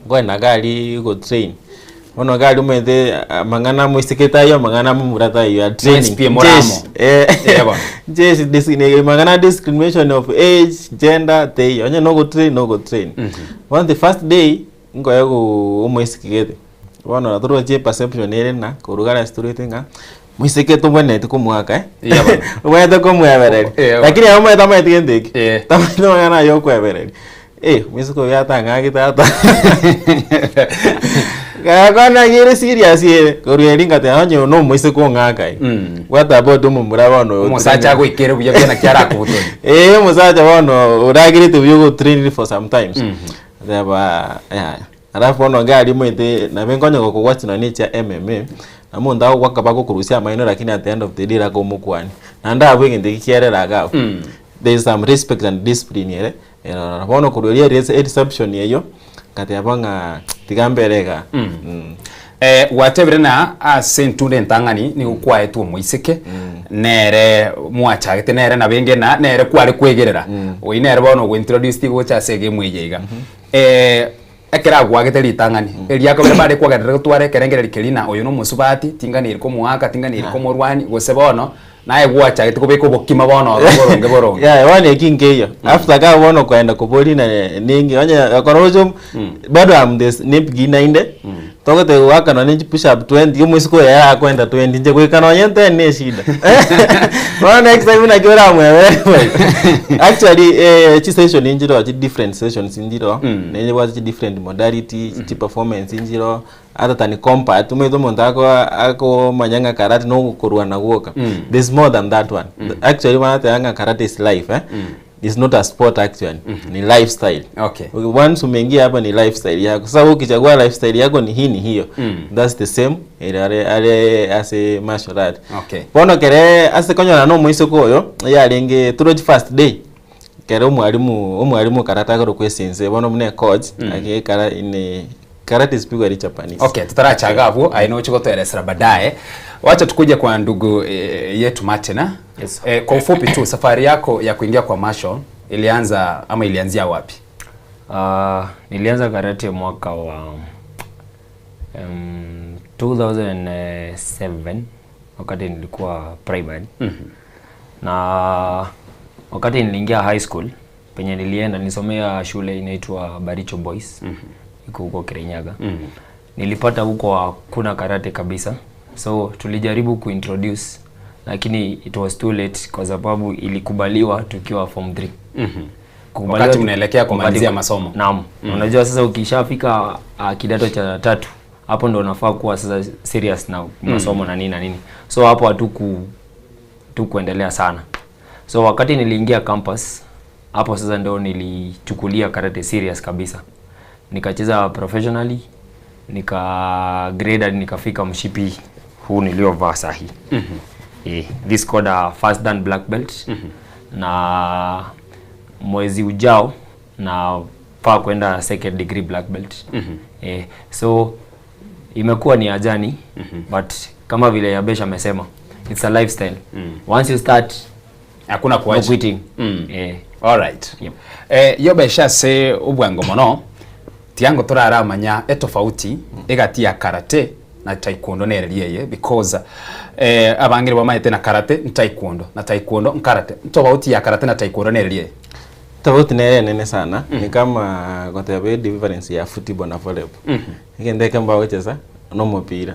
Go na gari go train. Wono gari umende mangana muisiketa yo mangana murata yo training. Just this mangana discrimination of age, gender, they onye no go train. One the first day ngo yago umuisikete. Wono na toro je perception ere na kurugana story tinga. Muisikete mwene tuko mwaka Mwene tuko mwebereri. Lakini hapo mwene tamwe tigendeki. Tamwe no yana yo kwebereri. Mwisiko yata ngakita ata. Kana ngire serious ye koruelinga te anyo no mwisiko ngakai. What about mumura bono musacha gwikere buya byana kyara kubutoni. Musacha bono uragire to yugo train for sometimes. Theba alafu ono ngali mwete na bengonyo ko watch na nature MMA. Namu ndao wakabako kurusia maino lakini at the end of the day rako mukwani. Na nda bwenge ndikiere ragafu. There is some respect and discipline here. Bono kuruelia reception yeyo kati abanga tigamberega watebere na asentunde ntangani ni ukwae tu muisike nere mwachagete nere na benge na nere kwari kwegerera oinere bono go introduce tigo cha sege mwiyega ekera gwagete litangani eliako bere bare kwagerera tware kerengere likelina oyo no musubati tingani iriko muhaka tingani iriko morwani gose bono nae gwacha gitiko bokima bono boronge wane kingeyo after ka bono kwenda kuboli na ningi onye akorojo bado am this nip ginainde togote waka na ninji push up 20 yumusiko ya kwenda 20 nje kwikana yente ne shida one next time na kiora mwewe actually chi session injiro chi different sessions injiro nenye was different modality chi performance injiro hata tani combat umezo montako ako manyanga karate no kurwa na guoka there's more than that one actually wanata yanga karate is life it's not a sport actually ni lifestyle once umeingia hapa ni lifestyle yako sasa ukichagua lifestyle yako ni hii ni hiyo that's the same ale ase martial art bono kere ase konyo na no muiso koyo ya lenge turoji first day kere umwalimu karate akoro kwesense bono mune coach ake kara in karate is pigwa Japanese. Tutarachaga hapo aino chiko tuelezera baadaye. Wacha tukuje kwa ndugu yetu Martina. Kwa ufupi tu safari yako ya kuingia kwa martial ilianza ama ilianzia wapi? Nilianza karate mwaka wa 2007 wakati nilikuwa primary. Na wakati niliingia high school penye nilienda nilisomea shule inaitwa Baricho Boys. Iko huko Kirinyaga. Nilipata huko hakuna karate kabisa. So tulijaribu kuintroduce lakini it was too late kwa sababu ilikubaliwa tukiwa form 3. Wakati mnaelekea kumalizia masomo. Naam. Unajua sasa ukishafika kidato cha 3 hapo ndo unafaa kuwa sasa serious na masomo na nini na nini. So hapo hatukuendelea sana. So wakati niliingia campus hapo sasa ndo nilichukulia karate serious kabisa. Nikacheza professionally, graded nikafika mshipi huu niliovaa sahi. This called a first dan black belt. Na mwezi ujao na faa kwenda second degree black belt. So imekuwa ni ajani but kama vile Yabesha amesema it's a lifestyle. Once you start hakuna kuacha. No quitting. All right. Yabesha se ubwango mono tiango turara manya etofauti egati ya karate na taekwondo nereriye because abangire bamaite na karate na taekwondo karate tofauti ya karate na taekwondo nereriye. Tofauti nene sana ni kama kwa difference ya football na volleyball. Ikende kamba wacheza no mupira.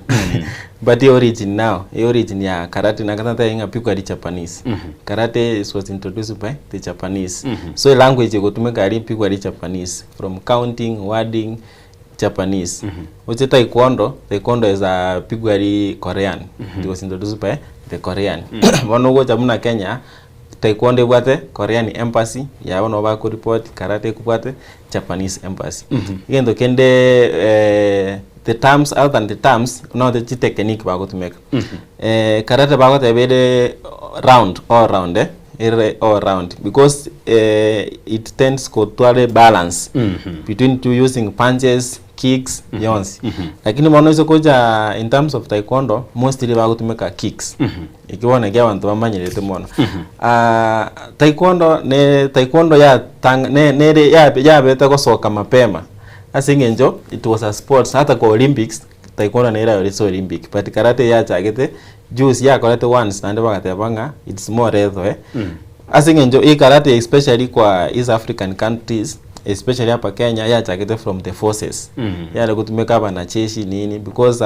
But the origin ya karate na kata inga pigwa di Japanese. Karate was introduced by the Japanese. So language ikotumika ali pigwa di Japanese from counting, wording Japanese. Which taekwondo is a pigwa di Korean. It was introduced by the Korean. Wano go jamuna Kenya taekwondo bwate Korean embassy ya wana ba ku report karate kubwate Japanese embassy. Igendo kende the terms other than the terms no the technique ba go to make karate ba go to be all round because it tends to balance between two using punches, kicks, yons. Lakini mwanzo koja in terms of taekwondo mostly ba go to make kicks. Ikiwa na gya wantu bamanyirete mwana taekwondo ya ya beta ko soka mapema. Asingenjo it was a sports hata kwa Olympics taekwondo naira yoriso Olympic but karate ya chagete juice ya karate once na ndeba katebanga it's more retho asingenjo i karate especially kwa East African countries especially hapa Kenya ya chagete from the forces ya kutumeka hapa na cheshi nini because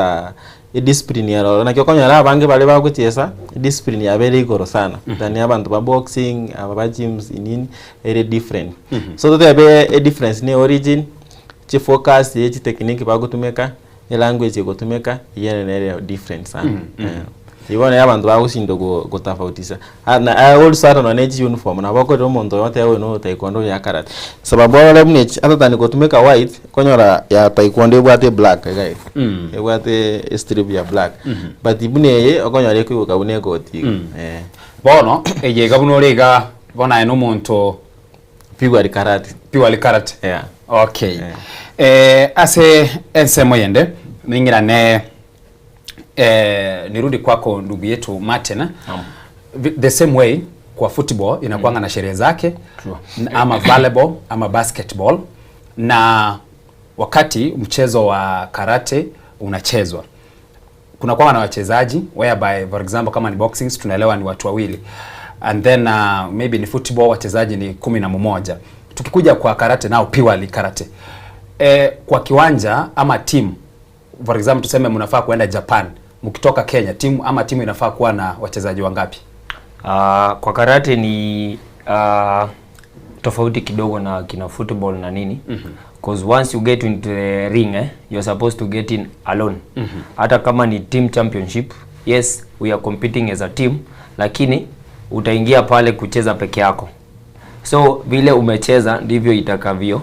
discipline ya na kyokonya la bange bale ba kuchesa discipline ya very goro sana tani abantu ba boxing aba gyms nini very different so there be a difference ni origin chi focus ye chi technique ba kutumeka ye language ikotumeka yene different sana ibona yabantu ba kushindo go tafautisa na also hata na uniform na bako ndo mondo yote yao no taekwondo ya karate sababu wale mnech hata tani kutumeka white konyora ya taekwondo bwate black guys bwate strip ya black but ibune ye okonyora ku kabune goti bono eye gabuno rega bona eno monto pigwa karate yeah okay ase ensemo yende ningira ne nirudi kwako ndugu yetu Martin the same way kwa football inakuanga na sherehe zake ama volleyball ama basketball na wakati mchezo wa karate unachezwa kuna kwa na wachezaji whereby for example kama ni boxing tunaelewa ni watu wawili and then maybe ni football wachezaji ni 11 tukikuja kwa karate nao purely karate kwa kiwanja ama team for example tuseme mnafaa kuenda Japan mkitoka Kenya timu inafaa kuwa na wachezaji wangapi? Kwa karate ni tofauti kidogo na kina football na nini because once you get into the ring you're supposed to get in alone hata kama ni team championship yes we are competing as a team lakini utaingia pale kucheza peke yako so vile umecheza ndivyo itakavyo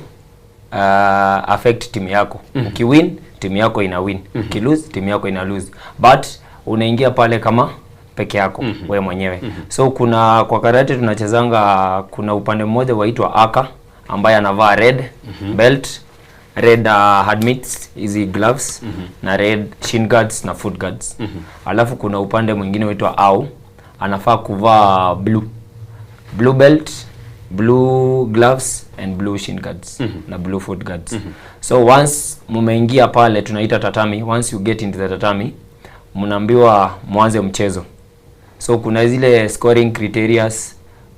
affect timu yako ukiwin timu yako ina win ukilose timu yako ina lose but unaingia pale kama peke yako wewe mwenyewe so kuna kwa karate tunachezanga kuna upande mmoja waitwa aka ambaye anavaa red belt red hard mitts hizi gloves na red shin guards na foot guards alafu kuna upande mwingine waitwa au anafaa kuvaa blue belt blue gloves and blue shin guards na blue foot guards so once mumeingia pale tunaita tatami once you get into the tatami mnaambiwa mwanze mchezo so kuna zile scoring criteria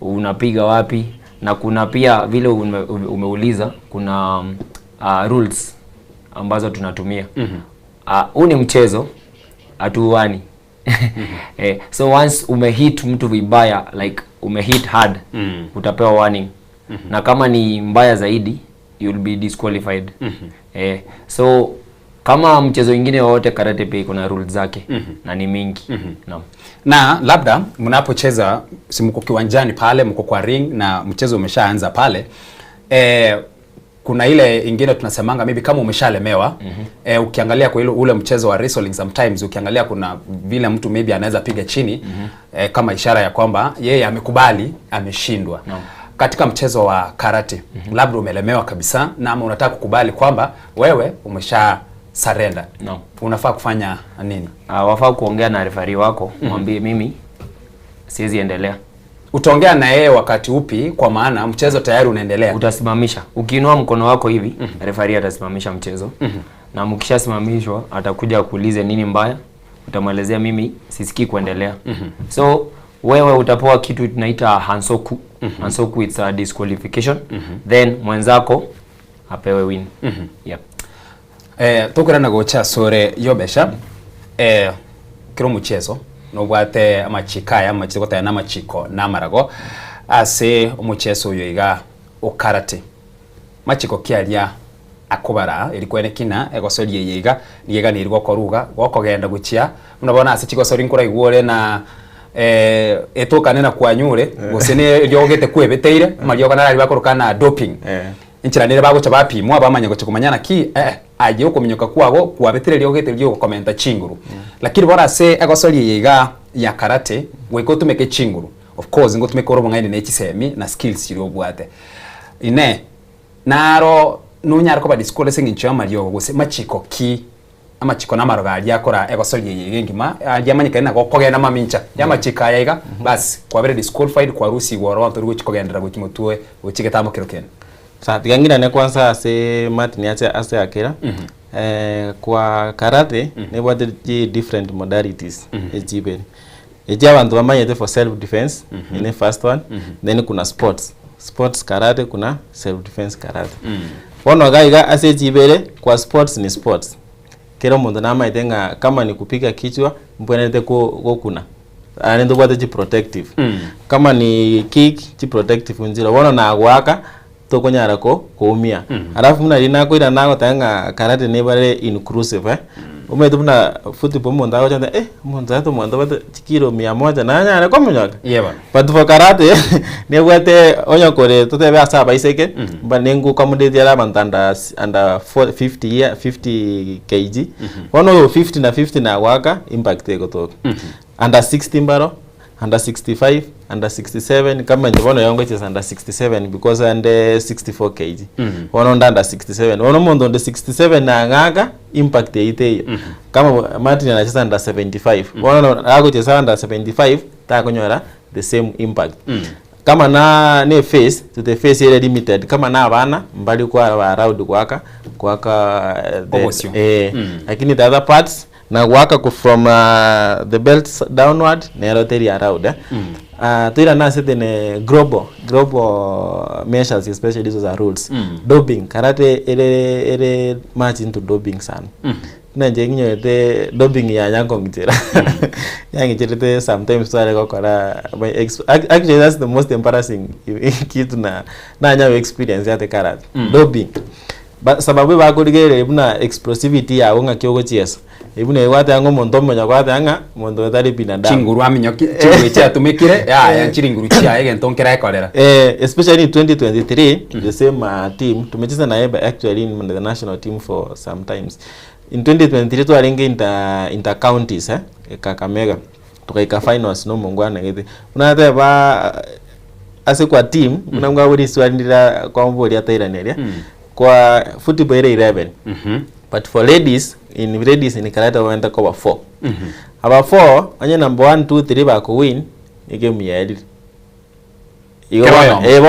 unapiga wapi na kuna pia vile umeuliza kuna rules ambazo tunatumia huu ni mchezo hatuani so once umehit mtu vibaya like umehit hard utapewa warning na kama ni mbaya zaidi you'll be disqualified so kama mchezo mwingine wote karate pia iko na rules zake na ni mingi na labda mnapocheza si mko kiwanjani pale mko kwa ring na mchezo umeshaanza pale kuna ile ingine tunasemanga maybe kama umeshalemewa ukiangalia kwa ule mchezo wa wrestling sometimes ukiangalia kuna vile mtu maybe anaweza piga chini kama ishara ya kwamba yeye amekubali ameshindwa katika mchezo wa karate labda umelemewa kabisa na ama unataka kukubali kwamba wewe umesha surrender unafaa kufanya nini? Wafaa kuongea na referee wako mwambie mimi siwezi endelea utaongea na yeye wakati upi, kwa maana mchezo tayari unaendelea? Utasimamisha. Ukiinua mkono wako hivi, referee atasimamisha mchezo. Na mkishasimamishwa atakuja kuulize nini mbaya, utamwelezea mimi sisikii kuendelea. So wewe utapewa kitu tunaita hansoku. Hansoku it's a disqualification. Then mwenzako apewe win. Yep. Tukirana gocha sore yobesha kiro muchezo no bwate amachikaya amachiko ta na machiko na marago ase umuchezo uyo iga ukarate machiko kiaria akubara ilikwene kina egosorie yiga niga nirwo koruga gokogenda guchia unabona ase chiko sori nkura igwore na etokane na kwanyure gusene ryogete kwebeteire mario kana ari bakorukana doping inchiranire bagocha bapimwa bamanya gocha kumanyana ki aje ukominyoka kwago kwabetire ryogete ryo komenta chinguru lakini bora se egosori yiga ya karate weko tumeke chinguru of course ngo tumeke orobo ngaine nechisemi na skills chiro bwate ine naro nunyara ko badiscola sengincho amaryo gose machiko ki amachiko namarogali yakora egosori yiga ngima yamanyika na gokogenda mamincha yamachika yayiga basi kwabere disqualified kwa rusi goro antu rwo chikogendera gukimutwe uchigetamo kirokene. Sa tigangirane kwanza ase Martin ase akira kwa karate ne bwate different modalities ejibere eje abantu bamanyete for self defense in the first one then kuna sports karate kuna self defense karate wono gaiga ase ejibere kwa sports ni sports kero muntu namaitenga kama ni kupiga kichwa mbwenete ko kuna anendo bwate ji protective kama ni kick ji protective nzira wono na gwaka tokonyara ko kuumia alafu muna lina ko ira nago tanga karate ne bare inclusive umeto muna football monda go chanda monda to monda bata chikiro 100 na nyara ko munyaga yeba but for karate ne bwate onyo kore to tebe asa baiseke banengu community ala bantanda under 50 kg ono 50 na 50 na waka impact ego to under 16 baro under 65 under 67 kama njobono yangu chesa under 67 because under 64 kg wono under 67 wono mondo under 67 na ngaka impact ite kama Martin anacheza under 75 wono ago chesa under 75 ta konyora the same impact kama na ne face to the face ile limited kama na bana mbali kwa around kwaka lakini the other parts na waka from the belt downward na rotary around tuira na set in global measures, especially those are rules doping karate ere match into doping sana na njenginyo te doping ya nyango ngitira yangichirite sometimes tware kokora actually that's the most embarrassing kitu na nyawe experience ya te karate doping sababu bakurigere ibuna explosivity ya unga kyogo chiesa ibune wate ango mondo monya kwate anga mondo tari binadamu chinguru aminyoki chinguru cha tumikire ya chinguru cha ege ntonkera ekolera especially in 2023 the same team tumecheza na eba actually in the national team for sometimes in 2023 tu alinge inter counties Kakamega tukaika finals no mongwana ngete unate ba ase kwa team unamga buri swandira kwa mbori atairanelea kwa football 11 but for ladies in karate wenda kwa 4 aba 4 anya number 1 2 3 ba ko win game ya edit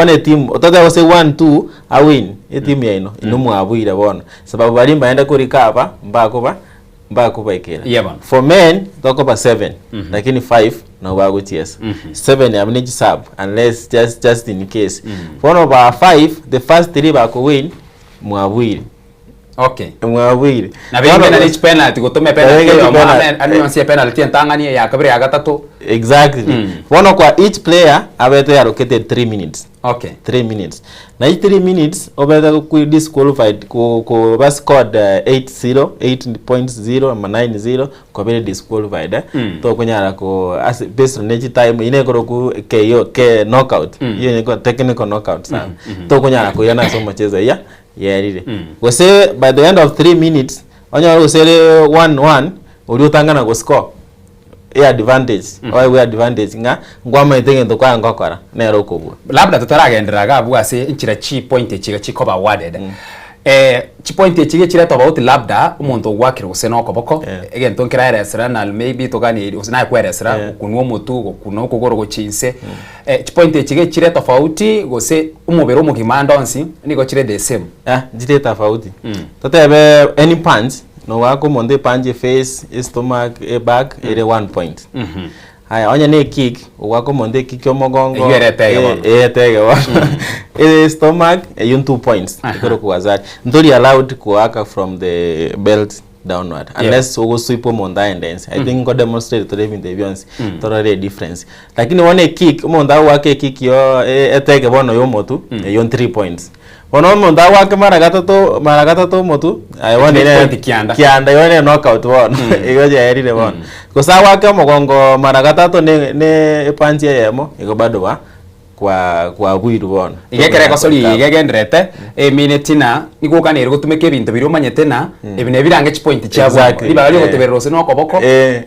one team otata wase 1 2 a win team ya ino mwabuira bona sababu bali baenda ku recover mbako ba ikera for men toko ba 7 lakini 5 na wago ties 7 ya manage sub unless just in case for over 5 the first 3 ba ko win mwabwire okay mwabwire na bende na reach penalty gotume penalty anonse penalty entangani ya kabiri ya gatatu exactly one kwa each player abete allocated 3 minutes okay 3 minutes na each 3 minutes obeta ku disqualified ko bas scored 8-0 8.0 ama 9-0 ko bele disqualified to kunyara ko as based on each time ine ko ku KO knockout hiyo ni ko technical knockout sana to kunyara ko yana so macheza ya yerire wose by the end of 3 minutes onyo usele 1-1 uliotangana go score advantage we advantage nga ngwama itenge ndokwa ngokora nero kubwa labda tutaragendera gabu ase inchira chi point chiga chikoba awarded chipoint echige chire tofauti labda umuntu gwakira gusena okoboko again tonkira eresera na maybe togani usina kweresera kunwa mutu kuno kugoro gochinse chipoint echige chire tofauti gose umubero mugima ndonsi niko chire the same jire tofauti totebe any punch no wako monde punch face stomach back ere 1 point haya onye ne kick wako monde kick omogongo tege wa stomach yun 2 points ikoro kuwazari ntori allowed kuwaka from the belt downward unless ugo swipo monda endence I think go demonstrate to even the viewers totally difference lakini one kick monda wake kick yo etege bono yo motu yun 3 points ono monda wake mara gatatu motu I want kianda yone knockout one igoje erire one kosa wake mogongo mara gatatu ne panchi yemo igo bado wa kwa gwiru bona igekere kosori igegendrete minute na nigukanira gutumike ibintu biri umanyete na ibine birange point cyabo riba bari gutebererose no koboko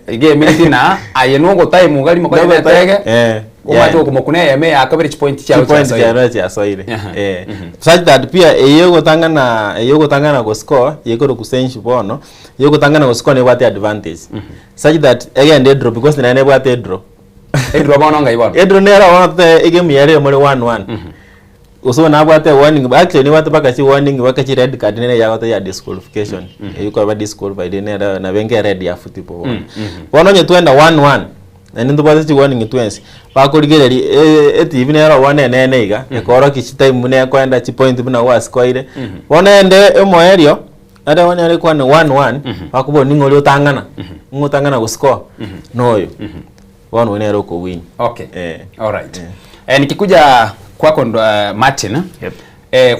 ige minute na aye no gotaye mugari mo kare tege umato kumukune yeme akabiri point cyabo cya soire such that pia eyo gotangana go score yego kusenshi bono yego gotangana go score ne what advantage such that again they draw because they never what draw Edro bono ngai bono. Edro nera wate igame yare muri 1-1. Uso na bwate warning actually ni wate baka si warning wakachi red card nene ya wate ya disqualification. Yuko ba disqualified nera na benge red ya football. Bono nye tuenda 1-1. Na ndo bwate warning twensi. Bakuligereri eti ibinera wane nene iga. Ekoro kichi time ne kwenda chi point buna wa score. Bono ende emoerio ada wane ari kwa 1-1 bakubo ningoli utangana. Ngutangana go score. Noyo. One winner uko win. Okay. All right. Nikikuja kwako Martin.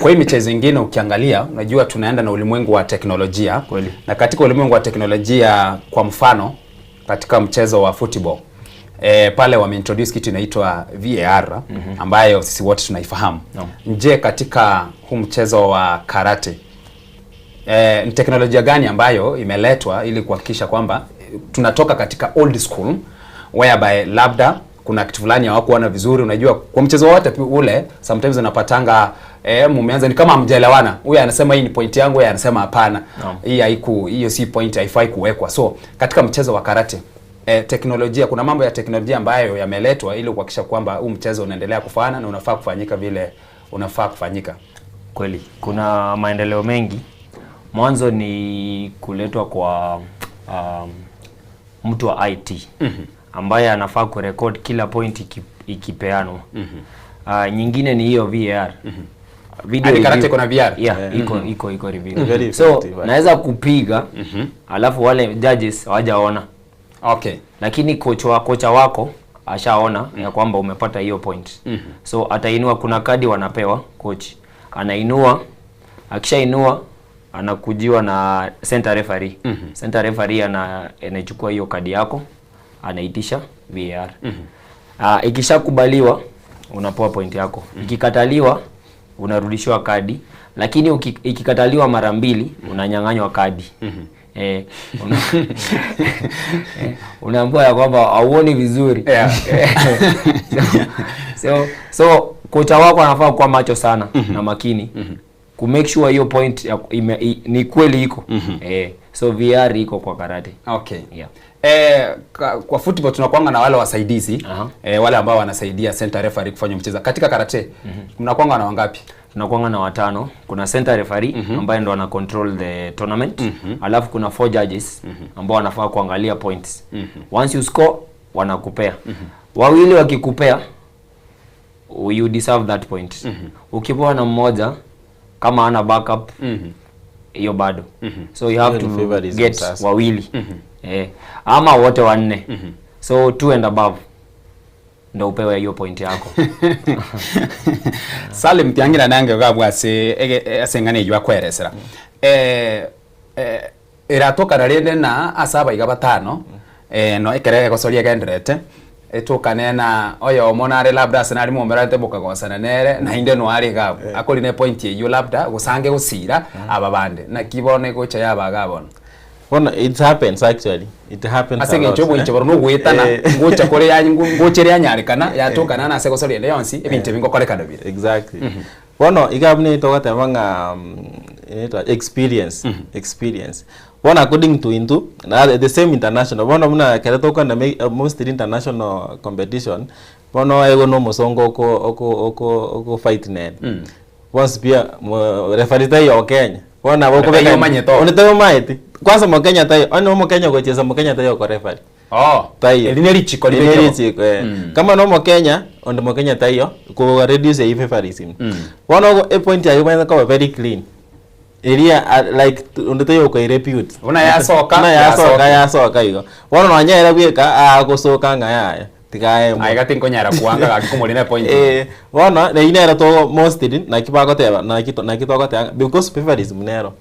Kwa hii michezo mingine ukiangalia unajua tunaenda na ulimwengu wa teknolojia. Kweli. Na katika ulimwengu wa teknolojia kwa mfano katika mchezo wa football pale wameintroduce kitu inaitwa VAR ambayo sisi wote tunaifahamu. Je, katika huu mchezo wa karate ni teknolojia gani ambayo imeletwa ili kuhakikisha kwamba tunatoka katika old school whereby labda kuna kitu fulani hawakuona vizuri? Unajua kwa mchezo wote ule sometimes unapatanga mumeanza ni kama mjelewana, huyu anasema hii ni point yangu, huyu anasema hapana, hiyo si point, haifai kuwekwa. So katika mchezo wa karate teknolojia, kuna mambo ya teknolojia ambayo yameletwa ili kuhakikisha kwamba huu mchezo unaendelea kufana na unafaa kufanyika vile unafaa kufanyika. Kweli kuna maendeleo mengi. Mwanzo ni kuletwa kwa mtu wa IT ambaye anafaa kurecord kila point ikipeanwa. Nyingine ni hiyo VAR. Video karate kuna VR. Iko review. So naweza kupiga alafu wale judges hawajaona. Okay. Lakini kocha wako ashaona ya kwamba umepata hiyo point. So atainua, kuna kadi wanapewa coach. Anainua, akishainua anakujiwa na center referee. Center referee anachukua hiyo kadi yako, anaitisha VAR. Ikishakubaliwa unapewa point yako. Ikikataliwa unarudishiwa kadi, lakini ikikataliwa mara mbili unanyang'anywa kadi. Unaambiwa ya kwamba hauoni vizuri. So kocha wako anafaa kuwa macho sana na makini ku make sure hiyo point ni kweli iko. So VR iko kwa karate. Okay. Kwa football tunakuanga na wale wasaidizi, wale ambao wanasaidia center referee kufanya mchezo. Katika karate mnakuanga na wangapi? Tunakuanga na 5. Kuna center referee ambaye ndo ana control the tournament. Alafu kuna 4 judges ambao wanafaa kuangalia points. Once you score wanakupea. Wawili wakikupea you deserve that point. Ukipewa na mmoja kama ana backup hiyo bado. So you have to get wawili. Ama wote wanne. So 2 and above ndo upewe hiyo point yako. Salim tiangira nange gabwa asengane ywa kweresera. Iratoka rarende na asaba iga batano no ikerege gosoria gendrete etukanena oyo monare labda senari mumerate bukagosana nere na inde no ari gabo akori ne point yo labda gusange gusira ababande na kibone gocha yabagabona. Well, it happens actually. It happens. Asenge chobo ichoboro no gwetana ngocha kore yanyu ngochere yanyarekana yatokana na segosoria le yonsi ebinte bingo kore kadabire. Exactly. Bueno, igabne to gatemanga experience one according to into the same international one muna kerato kwa na most international competition one ego no mosongo oko fight net once pia referee tayo Kenya one wako beka oneteo maiti kwanza mo Kenya tayo ono mo Kenya kucheza mo Kenya tayo kwa referee tayo lineri chiko kama no mo Kenya onde mo Kenya tayo ko reduce favoritism one a point ya yuma kwa very clean area like ondetayo ko repute una ya soka hiyo wana wanyera gweka gusoka ngaya tigae ai gatinko nyara kuanga akikumulina point wana na inera to mostly na kibago teba na kitogo teba because favoritism nero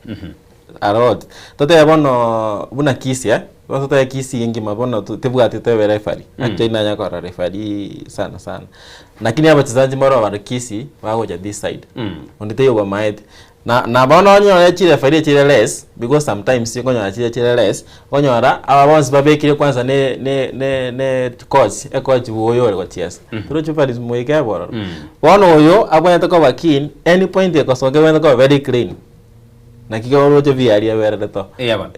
a lot tote bono buna kisi watu tote kisi ingi mabono tebwati tewe referee actually na nyako referee sana lakini hapa wachezaji mara wa kisi wao ja this side ondetayo kwa maeti na bono onyo chile faida chile less because sometimes you konyo chile less onyora aba bonse babekire kwanza ne coach woyo kwa chess turo chupa dismoike bora bono oyo abona to kwa keen any point e kosoge wenda kwa very clean na kiko rojo viaria wera to bana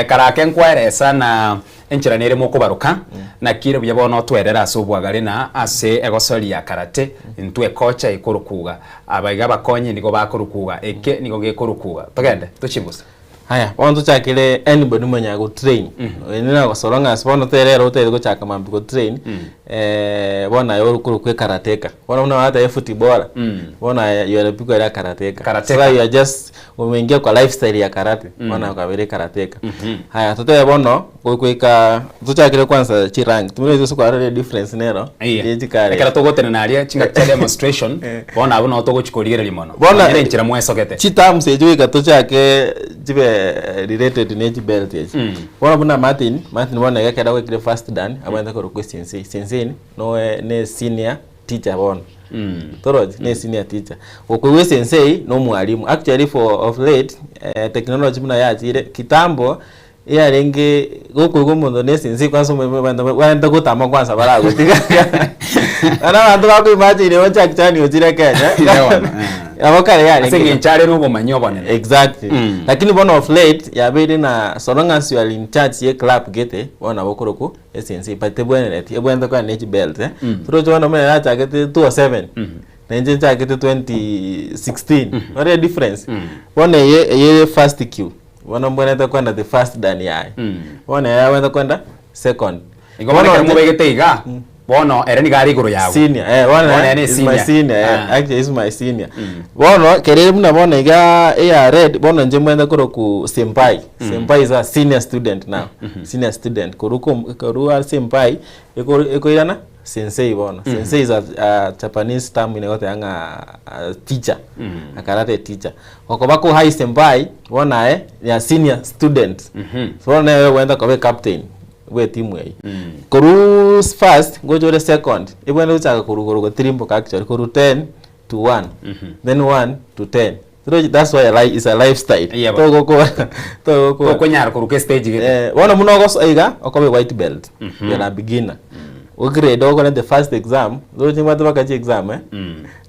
karake nkwere sana enchira nere moko baruka na kire buya bono twerera asubwagare na ase egosori ya karate ntwe kocha ikurukuga abaiga bakonye nigo bakurukuga eke nigo gekurukuga tugende tuchimbusa haya wantu chakile anybody manya go train nina go solonga asbono terero utere go chaka mambi go train bona yo kurukwe karateka bona hata football bona yo lepiko ya karateka so you are just umeingia kwa lifestyle ya karate bona kwa vile karateka haya tote bono kuika tuchakile kwanza chirang tumile zo kwa difference nero yejikare ekara togote na aria chinga cha demonstration bona abo no togo chikorigere limono bona ire nchira mwesogete chitam sejuika tuchake jibe related to belt bona buna Martin bona yakada kwa kile first dan abanda ko question sensei no ne senior teacher bona toroji ne senior teacher okwe sensei no mwalimu actually for of late technology buna yachire kitambo ya renge goko mundo ne sensei kwanza wanda gutama kwanza barago ana bantu bako imagine wacha kitani ojire Kenya abakare ya renge sengenchare no bomanyo bone exactly lakini bona of late ya bede na so long as you are in charge ye club gete bona bokoroko sensei pate bwenere ebwenda kwa nechi belt tro jona mena na chagete 207 nenje chagete 2016 what a difference bona ye first queue bona mbona kwenda the first dan yae bona ya wenda kwenda second igomona mubegete iga bono ereni gari guru yawe senior bona is my senior actually is my senior bono kerere muna bona iga ya red bono nje mwenda kuro ku senpai is a senior student now senior student kuruwa senpai eko irana sensei bono sensei is a Japanese term inayote anga teacher a karate teacher okobako high senpai bona ya senior student so bona wenda kwa captain we team we koru first ngojore second ibwenda uchaka koru 3 mboka actually koru 10 to 1 then 1 to 10 so that's why is a lifestyle to konyara koru stage bona munogo aiga okobe white belt ya beginner o grade ogo the first exam do chimwa to bakachi exam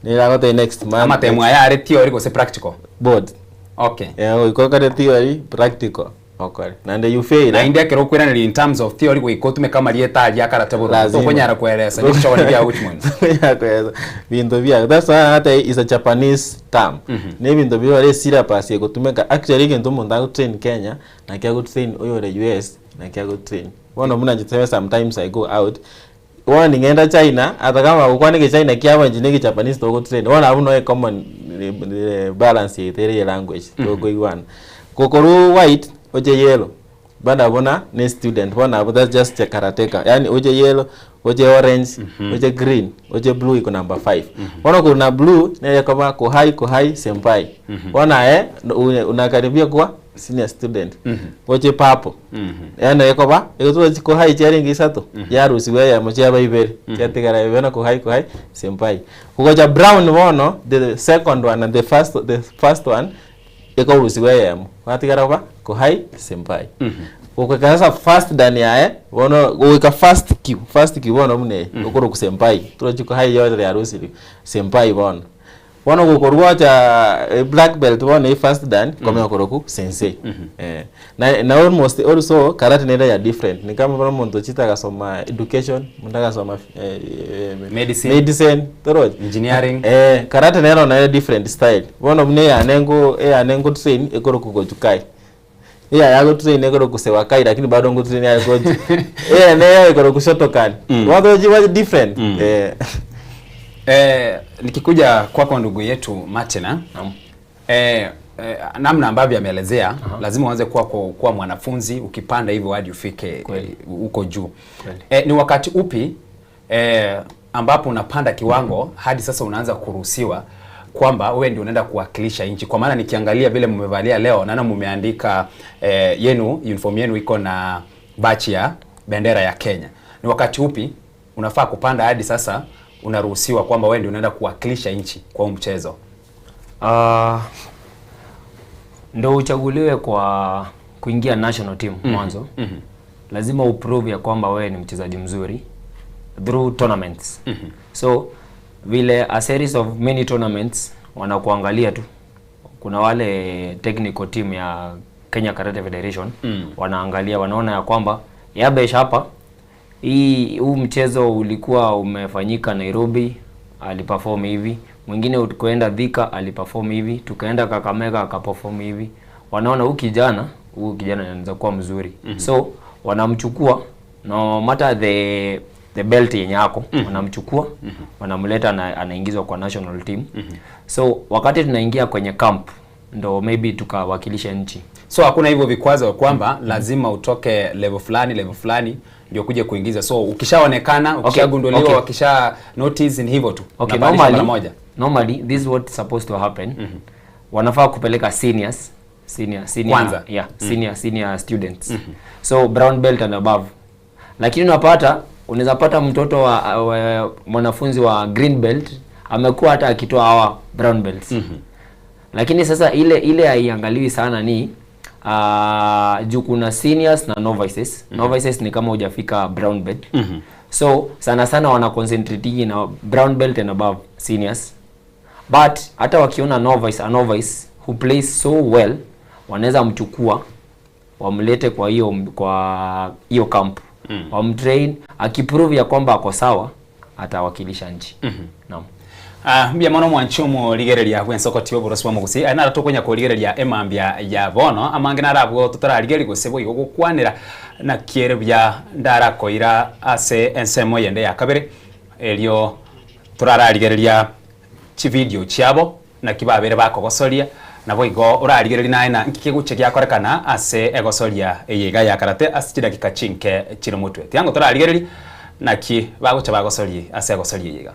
ni la gote next month ama temwa ya re theory go se practical board okay iko kare theory practical okay nande you fail na india kero kwera in terms of theory go ikotume kama lieta ya karate bora to konyara kueleza ni chawani ya uchmon ya kueleza bintu bia that's hata is a Japanese term ne bintu bia re syllabus yego tumeka actually kintu mundu train Kenya na kia go train oyo re US na kia go train bona muna jiteme sometimes I go out wana ningenda China hata kama ukwanike China kiawa njineki Japanese to go train wana abuno a common balance ya language to go one kokoro white oje yellow banda bona ne student bona that's just a karateka yani oje yellow oje orange oje green oje blue iko number 5 bona kuna blue ne kama ko high senpai bona unakaribia kwa senior student oje purple yani yako ba iko ko high challenge isato yarusi we ya mocha baibere chatigara yona ko high senpai kugoja brown bono the second one and the first one iko rusi we ya watigara kwa ko high senpai ukakasa first dan yae bono uka first queue bono mune ukoro ku senpai trochiko high yote ya rusi senpai bono Bono kukorwacha black belt one first dan kama koroku sensei. Na almost also karate nenda ya different. Ni kama mtu chita kasoma education, mtu kasoma medicine, engineering. Karate nenda na different style. Bono mne anengo train ekoroku gojukai. Yago train ekoroku sewakai lakini bado ngo train ya goju. Ne ekoroku shotokan. Wado different. Nikikuja kwako ndugu yetu Martina, namna ambavyo ameelezea, lazima uanze kuwa mwanafunzi ukipanda hivyo hadi ufike huko juu. Ni wakati upi ambapo unapanda kiwango hadi sasa unaanza kuruhusiwa kwamba wewe ndio unaenda kuwakilisha nchi? Kwa maana nikiangalia vile mmevalia leo, naona mmeandika uniform yenu iko na bachi ya bendera ya Kenya. Ni wakati upi unafaa kupanda hadi sasa unaruhusiwa kwamba wewe ndio unaenda kuwakilisha nchi kwa mchezo? Ndio uchaguliwe kwa kuingia national team mwanzo. Lazima uprove ya kwamba wewe ni mchezaji mzuri through tournaments. So vile a series of many tournaments wanakuangalia tu. Kuna wale technical team ya Kenya Karate Federation wanaangalia, wanaona ya kwamba Yabesh hapa huu mchezo ulikuwa umefanyika Nairobi, aliperform hivi. Mwingine ukaenda Thika, aliperform hivi. Tukaenda Kakamega, akaperform hivi. Wanaona huyu kijana anaweza kuwa mzuri. So wanamchukua, no matter the belt yenye yako, wanamchukua, wanamleta na anaingizwa kwa national team. So wakati tunaingia kwenye camp ndo maybe tukawakilisha nchi. So hakuna hivyo vikwazo kwamba lazima utoke level fulani ndio kuja kuingiza. So ukishaonekana, ukishagunduliwa, wakisha notice ni hivyo tu. Normally this is what supposed to happen. Wanafaa kupeleka senior kwanza. Senior students. So brown belt and above. Lakini unaweza pata mtoto wa mwanafunzi wa green belt amekuwa hata akitoa hawa brown belts. Lakini sasa ile haiangaliwi sana ni juu kuna seniors na novices. Novices ni kama hujafika brown belt. So sana wana concentrate na brown belt and above seniors. But hata wakiona a novice who plays so well, wanaweza mchukua wamlete kwa hiyo camp. Wamtrain, akiprove ya kwamba ako sawa, atawakilisha nchi. Naam. Mbia mono mwanchumo ligereria kwensoko tiwe buroswa mugusi ana ratokonya ko ligereria emambia ya bono amangena rabwo tutararigeri gusebo igukwanira na kiere bya ndara koira ase ensemo yende ya kabere elio turararigereria chi video chiabo na kibabere bakogosoria nabo igo urarigereria nae na nkikiguche gyakorekana ase egosoria eyiga ya karate asitira kikachinke chiro mutwe tiango turarigereria na ki bagocha bagosoria ase egosoria eyiga.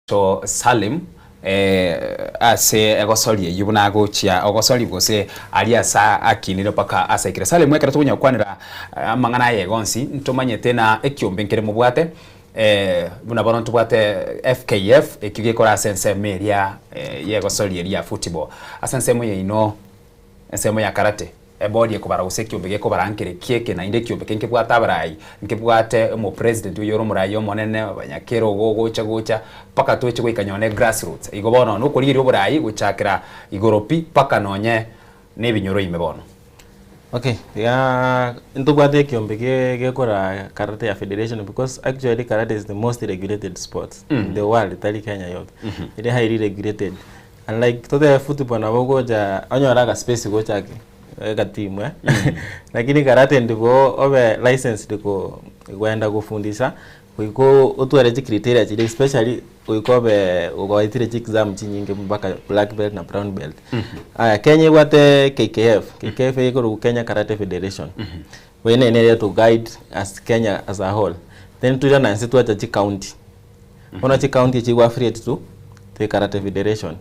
So Salim ase egosorie yubuna gochia ogosori gose alia sa akinire paka asekire Salim mwekera tunya kwanira mangana yegonsi ntumanye tena ekiombe nkere mubwate buna bono tubwate FKF ekigekora sense meria yegosorie elia football asense moye ino ensemo ya karate body ekobara useki obege kobara ankere kieke na inde kiombe kenke bwata barai nke bwate mo president uyoro murayo monene abanyakero gocha paka toche kwikanyone grassroots igobono no kuriri oburai guchakira igoropi paka nonye nebinyoro imebono. Okay, yeah, ntubwate kiombe gekora karate ya federation because actually karate is the most regulated sport in the world, tali Kenya yote. It is highly regulated. Unlike tote football na bogoja onyoraga space gochake ka team lakini karate ndiko obe license ndiko kwenda kufundisha kuiko utware criteria chile especially kuiko be ugoitire exam chinyinge mpaka black belt na brown belt. Kenya wate KKF iko Kenya Karate Federation. Wene ene to guide as Kenya as a whole. Then tuja na nsi tuacha county. Ona county chiwa affiliate to the Karate Federation.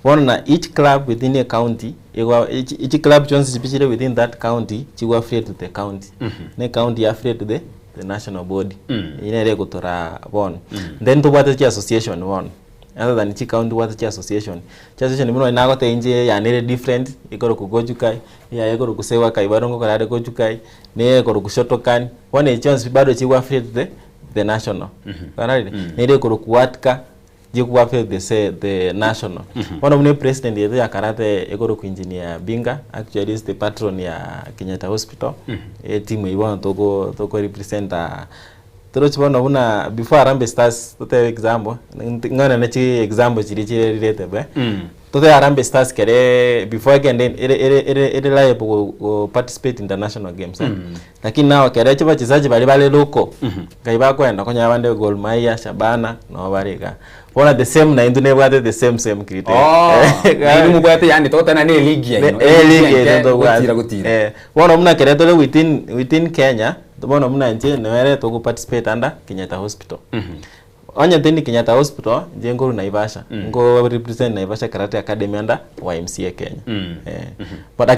One each club within a county, each club joins especially within that county, chiwa affiliate to the county. Ne county affiliate to the national body. Ine kutora one. Then to what association one. Other than each county what association. Association mino inago te inje ya nere different. Ikoro kugojukai, ya ikoro kusewa kai barongo karate gojukai, ne ikoro kushotokan. One chance bado chiwa affiliate to the national. Kanari nere ikoro kuwatka jikuwa the national. One of the president yetu ya karate ekoro ku engineer Binga, actually is the patron ya Kenyatta Hospital. Team iwa toko represent Torochi bono una before Harambee Stars tote example ngana nechi example chiri relate be Toto Harambee Stars kere before again ere liable to participate in international games. Lakini nao kere chiba chizaji bali loko. Kaiba kwenda konya bande Gor Mahia, Shabana no barika. Bona the same na indune bwate the same criteria. Na ilu bwate yani toto na ne league ya ino. League ndo bwate. Bona muna kere tole within Kenya, bona muna nje nere to participate under Kenyatta Hospital. Onye tini Kenyatta Hospital jengo Naivasha. Ngo represent Naivasha Karate Academy under YMCA Kenya. But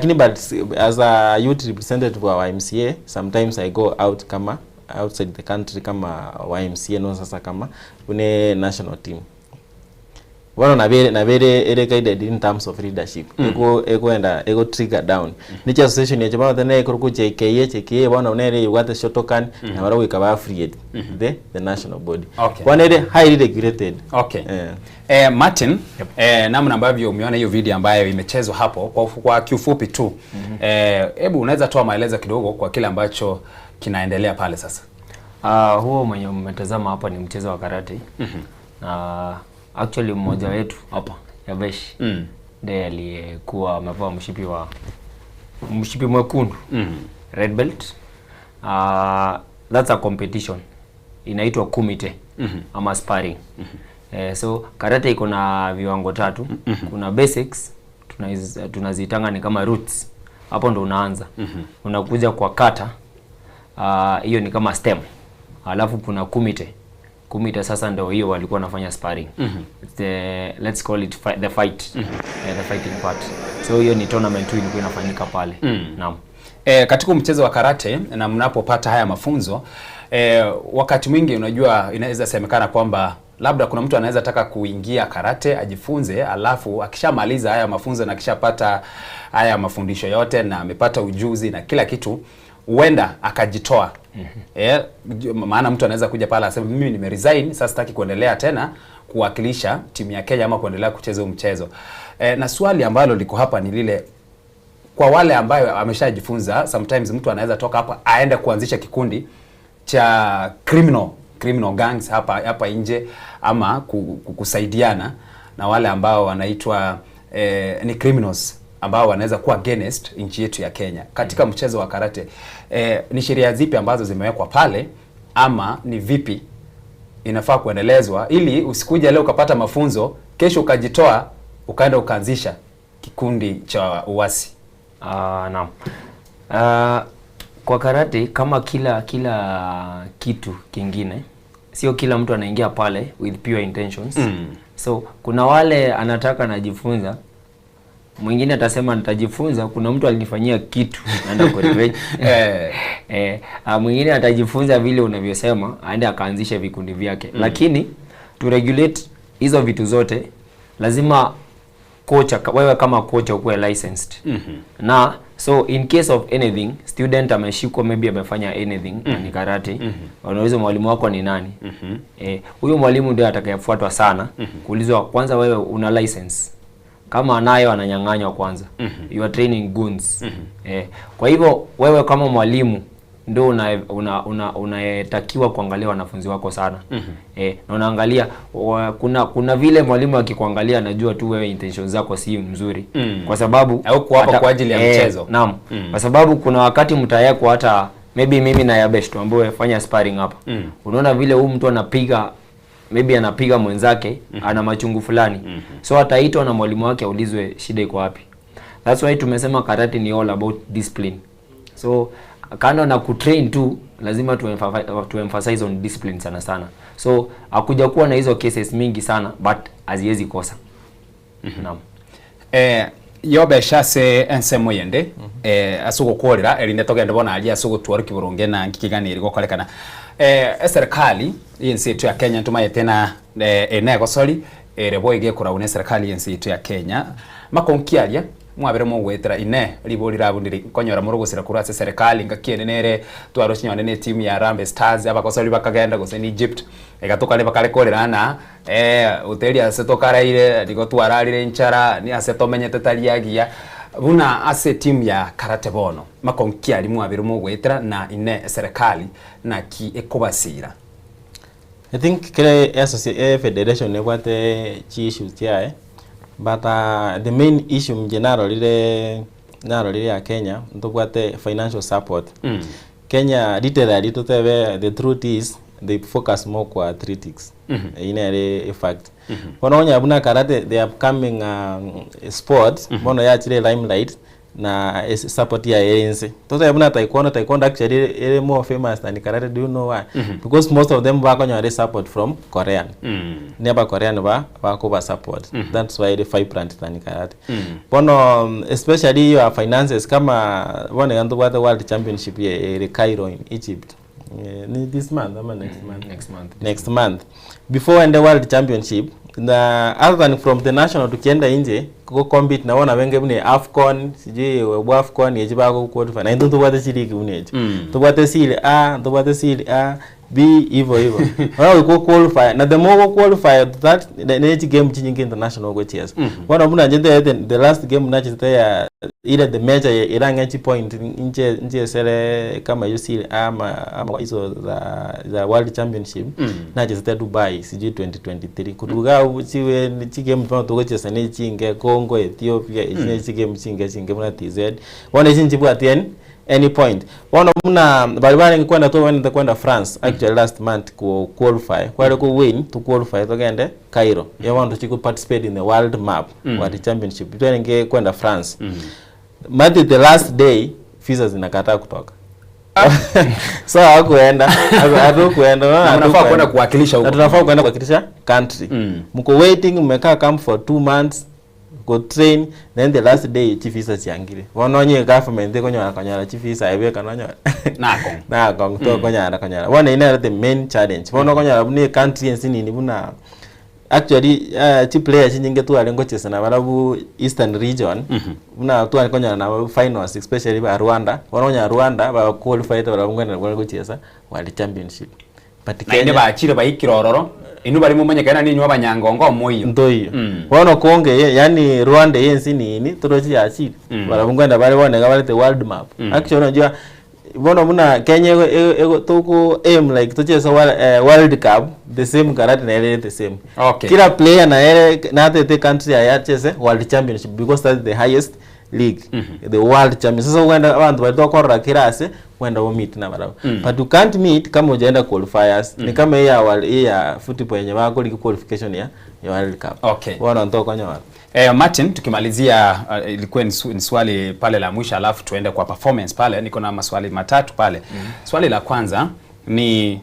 as a youth representative wa YMCA, sometimes I go out kama outside the country kama YMCA no sasa kama une national team. Wana na very guided in terms of leadership. Ego trigger down. Niche association ya chama tena eko JKA wana unere wate shotokan na wala wikaba affiliate the national body. Wana ile highly regulated. Martin, namna ambavyo umeona hiyo video ambayo imechezwa hapo kwa kiufupi tu. Hebu unaweza toa maelezo kidogo kwa kile ambacho kinaendelea pale sasa. Huo mwenye mmetazama hapa ni mchezo wa karate. Na actually mmoja wetu hapa Yabesh ndiye aliyekuwa amevaa mshipi mwekundu red belt. That's a competition inaitwa kumite ama sparring. So karate iko na viwango 3. Kuna basics tunazitanga ni kama roots, hapo ndo unaanza. Unakuja kwa kata, hiyo ni kama stem. Alafu kuna kumite sasa ndio hiyo walikuwa wanafanya sparring. Let's call it the fight. The fighting part. So hiyo ni tournament tu ilikuwa inafanyika pale. Naam. Katika mchezo wa karate na mnapopata haya mafunzo, wakati mwingi unajua inaweza semekana kwamba labda kuna mtu anaweza taka kuingia karate ajifunze, alafu akishamaliza haya mafunzo na akishapata haya mafundisho yote na amepata ujuzi na kila kitu, huenda akajitoa. Maana mtu anaweza kuja pale aseme mimi nimeresign, sasa sitaki kuendelea tena kuwakilisha timu ya Kenya ama kuendelea kucheza mchezo. Na swali ambalo liko hapa ni lile, kwa wale ambao ameshajifunza, sometimes mtu anaweza toka hapa aende kuanzisha kikundi cha criminal gangs hapa nje, ama kusaidiana na wale ambao wanaitwa ni criminals ambao wanaweza kuwa against nchi yetu ya Kenya. Katika mchezo wa karate, ni sheria zipi ambazo zimewekwa pale, ama ni vipi inafaa kuendelezwa ili usikuje leo ukapata mafunzo, kesho ukajitoa ukaenda ukaanzisha kikundi cha uasi? Naam. Kwa karate kama kila kitu kingine, sio kila mtu anaingia pale with pure intentions. So kuna wale anataka najifunza, mwingine atasema nitajifunza, kuna mtu alinifanyia kitu naenda kwa revenge. Mwingine atajifunza vile unavyosema, aende akaanzisha vikundi vyake. Lakini to regulate hizo vitu zote lazima kocha, wewe kama kocha ukuwe licensed. Na so in case of anything, student ameshikwa maybe amefanya anything ni karate, unauliza mwalimu wako ni nani? Huyo mwalimu ndio atakayefuatwa sana, kuulizwa kwanza wewe una license. Kama anayo ananyang'anywa kwanza. You are training goons. Kwa hivyo wewe kama mwalimu ndio unatakiwa kuangalia wanafunzi wako sana. Na unaangalia kuna vile mwalimu akikuangalia anajua tu wewe intentions zako si mzuri. Kwa sababu au hapa kwa ajili ya mchezo. Naam. Kwa sababu kuna wakati mtayeko hata maybe mimi na Yabesh tu ambao fanya sparring hapa. Unaona vile huyu mtu anapiga, maybe anapiga mwenzake, ana machungu fulani. So ataitwa na mwalimu wake aulizwe shida iko wapi. That's why tumesema karate ni all about discipline. So kando na kutrain tu, lazima tu emphasize on discipline sana. So akuja kuwa na hizo cases mingi sana, but haziwezi kosa. Naam. Yobe shase ensemo yende asugo korera erinde togenda bona ali asugo twari kiburunge na nkikiganira gokolekana serikali yensi yetu ya Kenya tumaye tena eneko sori rebo igekora une serikali yensi yetu ya Kenya makonkiaria mwabere mo gwetera ine libori rabundiri konyora mu rugusira kurase serikali ngakienenere twaro chinyone ne team ya Harambee Stars abakosori bakagenda gose ni Egypt egatuka ne bakalekorera na hoteli asetokaraire digo twararire nchara ni asetomenyete tariagia buna ase team ya karate bono makonkiari mwabere mo gwetera na ine serikali na ki ekobasira. I think kile federation ne kwate chi issues yae but the main issue in general ile ya Kenya ntobwate financial support. Kenya literally the truth is they focus more kwa athletics. In fact bono nya buna karate the upcoming sports bono ya chile limelight na support ya ANC. Toto buna taekwondo actually is more famous than karate. Do you know why? Because most of them work on support from Korean. Never Korean ba ko support. That's why the vibrant than karate. Bono especially your finances kama one yanto wa the world championship ya Cairo in Egypt. This month or next month before in the world championship other than from the national tukienda nje go compete na wana wenge bune AFCON sije AFCON yejiba go qualify na ndo tubate chili kuneje tubate sile A B hivyo wao go qualify na the more go qualify that the next game chini international go cheers wana buna njende the last game na chita ile the major iranga point nje sele kama UCL ama hizo za world championship na chita Dubai sije 2023 kuduga uchiwe ni game mfano tugocheza ni chinge Congo Ethiopia ni game chinge mna TZ wana chinjibu at any point wana mna barabara ngikwenda to wenda kwenda France actually last month ku qualify kwa ku win to qualify to gende Cairo ya want to participate in the world map world championship twende kwenda France Monday the last day visa zinakataa kutoka so hakuenda tunafaa kwenda kuwakilisha huko tunafaa kwenda kuwakilisha country mko waiting mmekaa camp for 2 months go train then the last day chief visa chiangire wanonye government konyara chief visa ibe kanonyo nako to konyara wana ina the main challenge wana konyara bune country ensini ni buna actually chi player chinyinge tu alengo chesa na barabu eastern region buna tu konyara na finals especially ba Rwanda wanonya Rwanda ba qualify to barabu ngana barabu chesa world championship but Kenya ba achire ba ikirororo inu bari mumenya kana ninyu abanyangongo moyo ndoyo wono konge yani Rwanda yensi nini turoji yachire barabu ngana bari bonega bari the world map actually unajua bono muna Kenya ego toko aim like to chesa world cup the same karate na ile the same kila player na ile na the country ya chese world championship because that's the highest league the world champion sasa wenda abantu badokora kirase wenda wo meet na barao but you can't meet kama hujaenda qualifiers ni kama ya football yenye wako league qualification ya world cup wana ntoka nyawa Martin, tukimalizia ilikuwa ni swali pale la mwisho alafu tuende kwa performance pale. Niko na maswali matatu pale. Swali la kwanza ni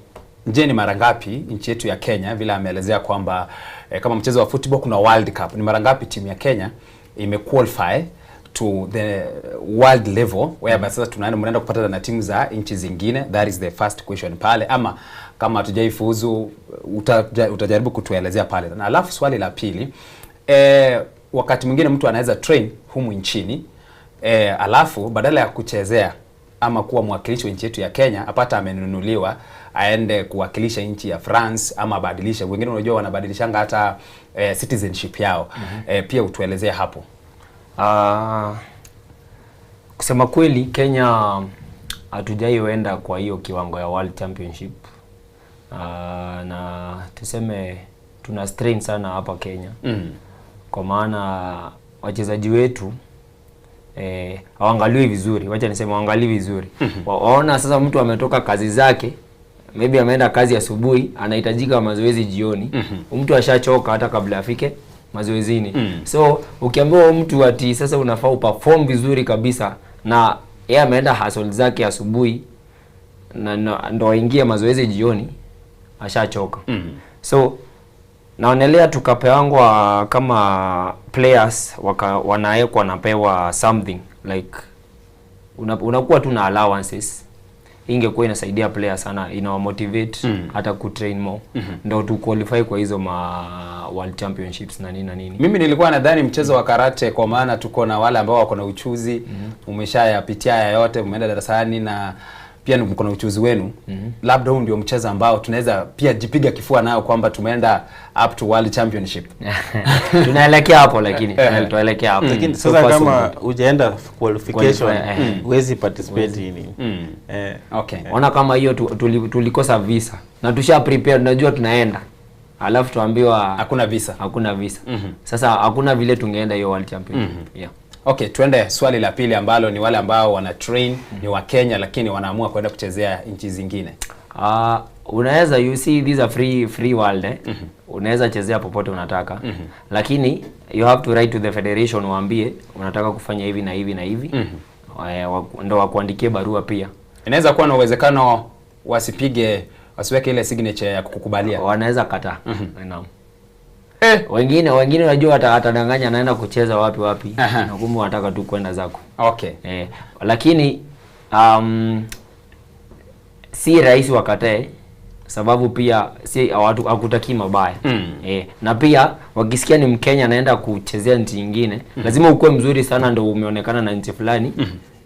je, ni mara ngapi nchi yetu ya Kenya vile ameelezea kwamba kama mchezo wa football kuna World Cup, ni mara ngapi timu ya Kenya imequalify to the world level where sasa tunaenda kupata na timu za nchi zingine? That is the first question pale, ama kama hatujaifuzu utajaribu kutuelezea pale. Na alafu swali la pili, wakati mwingine mtu anaweza train humu nchini alafu badala ya kuchezea ama kuwa mwakilishi wa nchi yetu ya Kenya apata amenunuliwa aende kuwakilisha nchi ya France ama badilisha. Wengine unajua wanabadilishanga hata citizenship yao. Pia utuelezea hapo. Kusema kweli Kenya hatujaienda kwa hiyo kiwango ya World Championship. Na tuseme tuna strain sana hapa Kenya. Kwa maana wachezaji wetu hawaangaliwi vizuri. Wacha niseme waangalie vizuri. Waona sasa mtu ametoka kazi zake, maybe ameenda kazi asubuhi, anahitajika mazoezi jioni. Mtu ashachoka hata kabla afike mazoezini. So ukiambiwa mtu ati sasa unafaa uperform vizuri kabisa na yeye ameenda hustle zake asubuhi na ndo aingie mazoezi jioni, ashachoka. So naonelea tukapewangwa kama players wanaekwa napewa something like unakuwa tu na allowances. Ingekuwa inasaidia players sana, ina motivate hata ku train more ndio tu qualify kwa hizo world championships na nini na nini. Mimi nilikuwa nadhani mchezo wa karate kwa maana tuko na wale ambao wako na uchuzi umeshayapitia yote, umeenda darasani na pia mko na uchuzi wenu. Labda huu ndio mchezo ambao tunaweza pia jipiga kifua nayo kwamba tumeenda up to world championship. Tunaelekea hapo lakini tunaelekea hapo. Lakini sasa kama hujaenda qualification huwezi participate in. Ona kama hiyo tulikosa visa na tusha prepare, tunajua tunaenda. alafu tuambiwa hakuna visa. Hakuna visa. Sasa hakuna vile tungeenda hiyo World Championship. Yeah. Okay, tuende swali la pili ambalo ni wale ambao wana train ni wa Kenya lakini wanaamua kwenda kuchezea nchi zingine. Unaweza, you see these are free world unaweza chezea popote unataka. Lakini you have to write to the federation waambie unataka kufanya hivi na hivi na hivi. Ndio wakuandikie barua pia. Inaweza kuwa na uwezekano wasiweke ile signature ya kukubalia. Wanaweza kataa. Naam. Wengine unajua atadanganya anaenda kucheza wapi na kumbe wanataka tu kwenda zako. Okay. Lakini si rahisi wakatae sababu pia si watu hakutaki mabaya. Na pia wakisikia ni Mkenya anaenda kuchezea nchi nyingine, lazima ukue mzuri sana ndio umeonekana na nchi fulani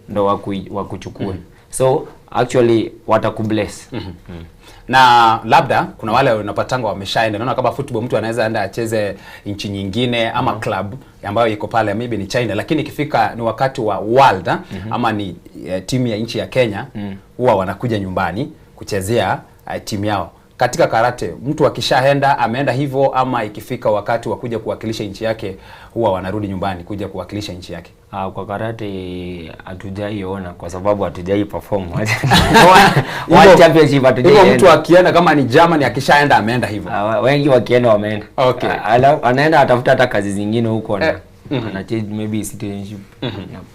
ndio wakuchukue. So actually watakubless. Na labda kuna wale unapatanga wameshaenda, naona kama football mtu anaweza enda acheze nchi nyingine ama club ambayo iko pale maybe ni China, lakini ikifika ni wakati wa world ama ni timu ya nchi ya Kenya huwa wanakuja nyumbani kuchezea timu yao. Katika karate mtu akishaenda ameenda hivyo, ama ikifika wakati wa kuja kuwakilisha nchi yake huwa wanarudi nyumbani kuja kuwakilisha nchi yake? Kwa karate hatujaiona kwa sababu hatujai perform. World Championship hatujai. Hivyo mtu akienda kama ni Germany akishaenda ameenda hivyo. Wengi wakienda wameenda. Okay. Anaenda atafuta hata kazi zingine huko na change maybe citizenship.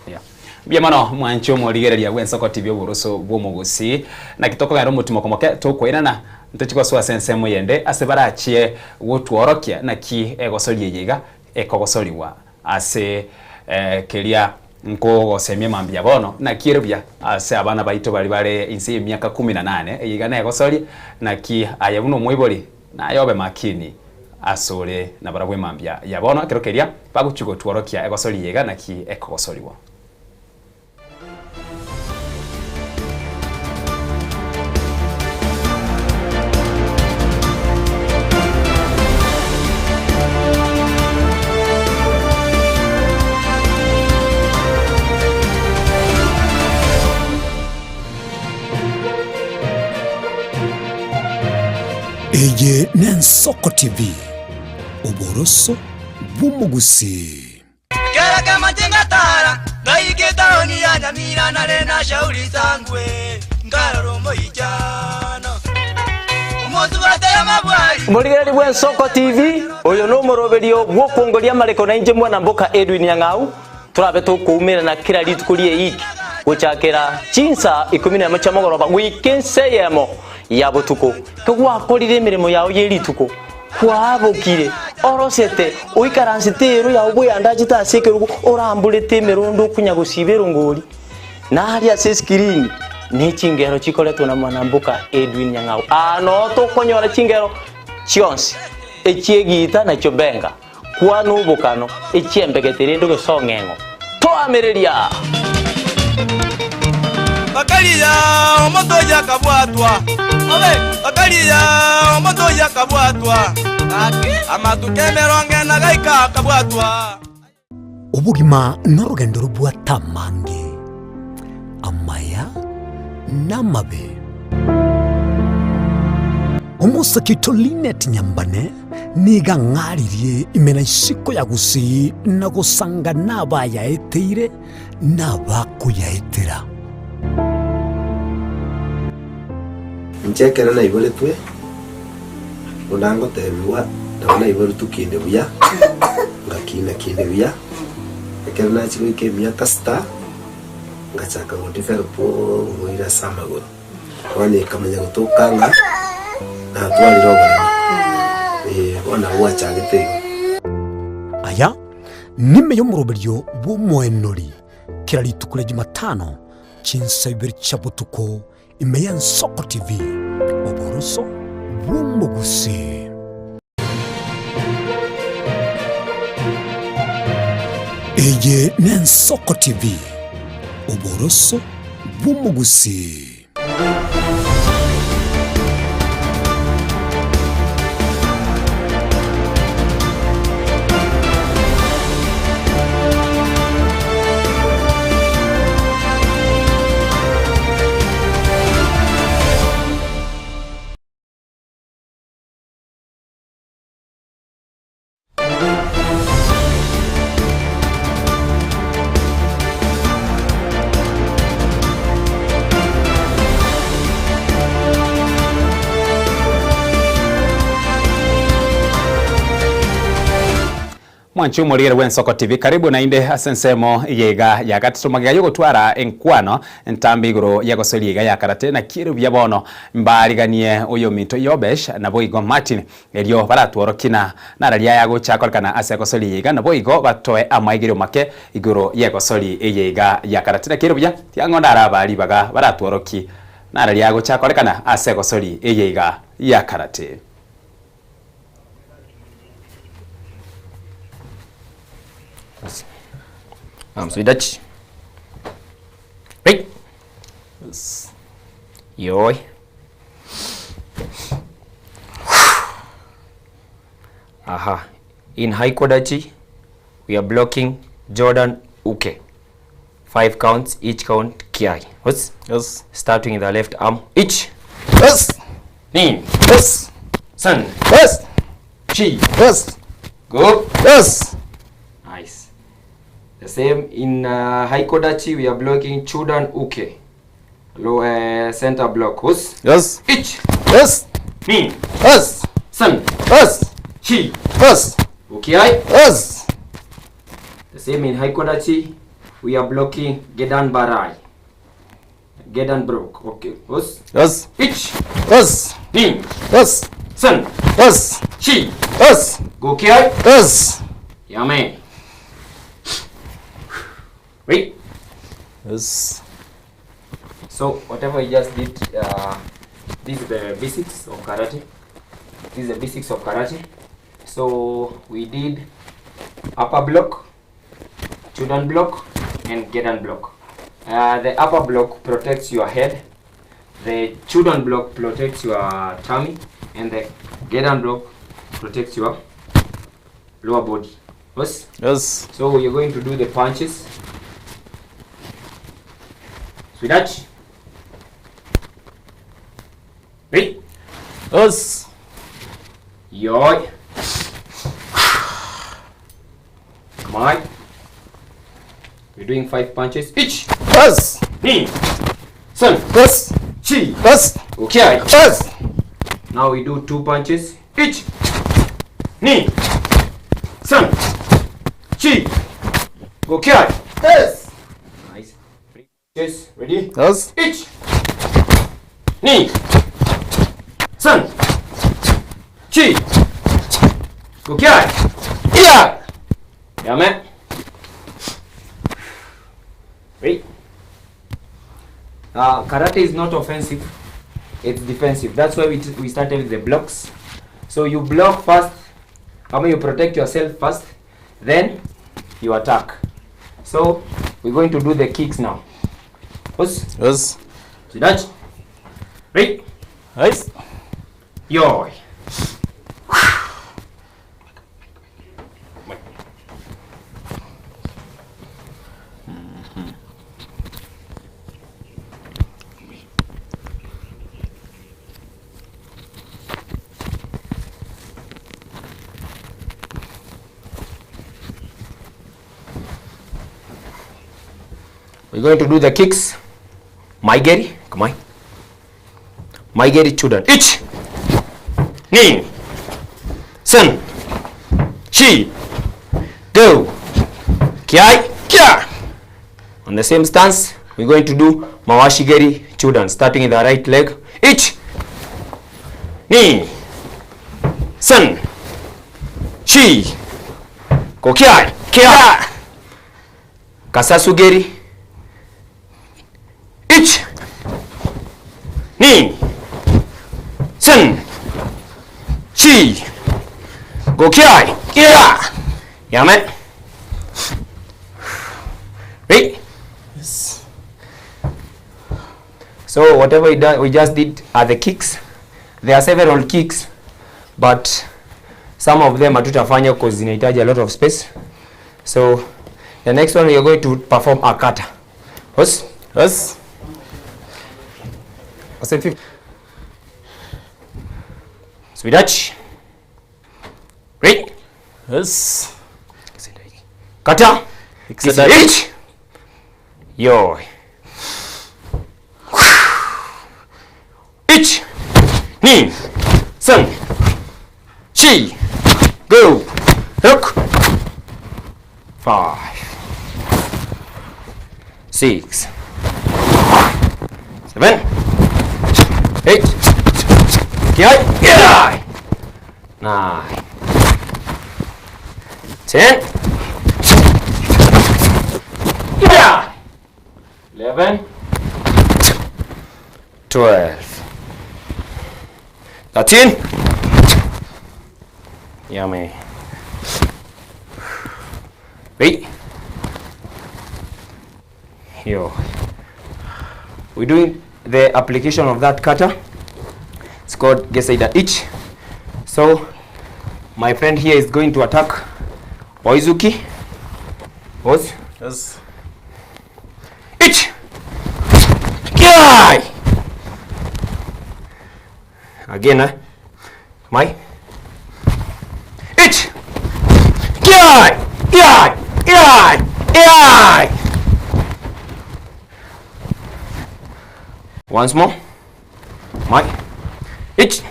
Yeah. Biamano mwancho morigereria Wensoko TV uburuso bwomugusi na kitoko ngaro mutima komoke tokwirana ntachiko swa sense muyende asebaraachie gutworokia na ki egosori yiga ekogosoriwa ase kelia nko semye mambia bono na kirebya ase abana baito bari insi miaka 18 yiga na egosori na ki ayabuno mwibori na yobe makini asore na barabwe mambia ya bono kerokeria baguchugo tworokia egosori yiga na ki ekogosoriwa. Eye Nensoko TV uboroso bw'umugusi. Kera kama tingatara na ikitaoni ya Nyamira na lena shauri sangwe ngaroro moijana umotu bataya mabwari Murigeri Wensoko TV oyo no moroberio gwokongoria mareko na inje mwana mboka Edwin Yang'au turabe tukumira na kira litukurie iki guchakira chinsa 10 cha mogoroba wikenseyemo ya butuko kugwakorire mirimo yawo yerituko kwabokire orosete uikaransitero ya ubuyanda chitasekerugo orambulete mirundo kunyagusibero ngori na hali ya screen ni chingero chikoletwa na mwanambuka Edwin Yang'au ano to konyora chingero chionsi echiegita na chobenga kwa nubukano echiembegetere ndo gesongengo to amereria Bakalia omoto yakabwatwa Bakalia omoto yakabwatwa Amatukemero ngena gaika kabwatwa Ubugima n'urugendo rubwatamange amaya n'amabe. Umusakito Linet Nyambane niga ng'aririe imena isiko ya gusi na gusanga n'abayaeteire n'abakuyaetera. Nchekera na ibole twe unango tebiwa ndabona ibole tukinde buya ngakina kinde buya ekera na chiko ike miaka star ngachaka ngondifero po ngoira samagoro wani kamanya gutokanga na twali roba ona wachagete aya nime yo muroberio bw'umwenori kiraritukure Jumatano chinsa ibiri chabutuko imeya Nsoko TV uboroso bw'umugusi. Eye Nensoko TV uboroso bw'umugusi. Mwanchu Murigere Wensoko TV karibu na inde asensemo yega ya gatatu magiga gutwara enkwano ntambi iguru yagosoli yega ya karate na kiru bya bono mbariganie uyo minto yobesh na boigo Martin elio baratworokina na ralia yago chakorkana asegosoli yega na boigo batoe amaigiro make iguru yagosoli yega ya karate na kiru bya tiangonda arabali baga baratworoki na ralia yago chakorkana asegosoli yega ya karate. Switch. Right. Yoi. Aha. In high kodachi, we are blocking Jordan Uke. 5 counts, each count kiai. Yes. Starting in the left arm. Each. Yes. Nin. Yes. Sun. Yes. Chi. Yes. Go. Yes. Nice. The same in high kodachi, we are blocking Chudan Uke. Low center block. Hus. Yes. Ich. Yes. Nin. Yes. Sun. Yes. Chi. Yes. Ukiai. Yes. The same in high kodachi, we are blocking Gedan Barai. Gedan Broke. Okay. Hus. Yes. Ich. Yes. Nin. Yes. Sun. Yes. Chi. Yes. Ukiai. Yes. Yame. Wait. Yes. So whatever you just did, this is the basics of karate. This is the basics of karate. So we did upper block, Chudan block, and Gedan block. The upper block protects your head. The Chudan block protects your tummy, and the Gedan block protects your lower body. Yes. Yes. So you're going to do the punches. Switch. Wait. Us. Yoi. Come on. We're doing 5 punches each. Us. Ni. Sun. Us. Chi. Us. Okay. Us. Now we do 2 punches each. Ni. Sun. Chi. Okay. Yes. Nice. Yes, ready? Yes. Each. Ni. Sun. Chi. Okay. Yeah. Yeah, man. Ready? Karate is not offensive. It's defensive. That's why we started with the blocks. So you block first. You protect yourself first. Then you attack. So we're going to do the kicks now. Yes. Yes. See that? Right. Yes. Yo. We're going to do the kicks. Maigeri, come on. Maigeri Chudan. Ich. Ni. Sun. Chi. Go. Kiai. Kia. On the same stance, we're going to do Mawashigeri Chudan, starting in the right leg. Ich. Ni. Sun. Chi. Go Kiai. Kia. Kasasugeri. Ich. Ni. Sun. Chi. Go Kiai. Yeah. Yeah, man. Right? Yes. So whatever we just did are the kicks. There are several kicks, but some of them hatutafanya because zinahitaji a lot of space. So the next one we are going to perform a kata. Yes? Yes. Switch. Right? Yes. Kata. Ich. Yo. Ich. Ni. Sun. Chi. Go. Look. 5, 6, 7, 8, 9, 10, 11, 12, 13. Yummy. Wait. Here. We're doing the application of that cutter. It's called Gesaida Itch. So my friend here is going to attack Oizuki. Pause. Yes. Itch. Yai. Again, my itch. Yai. Yai. Yai. Yai. Once more. My itch.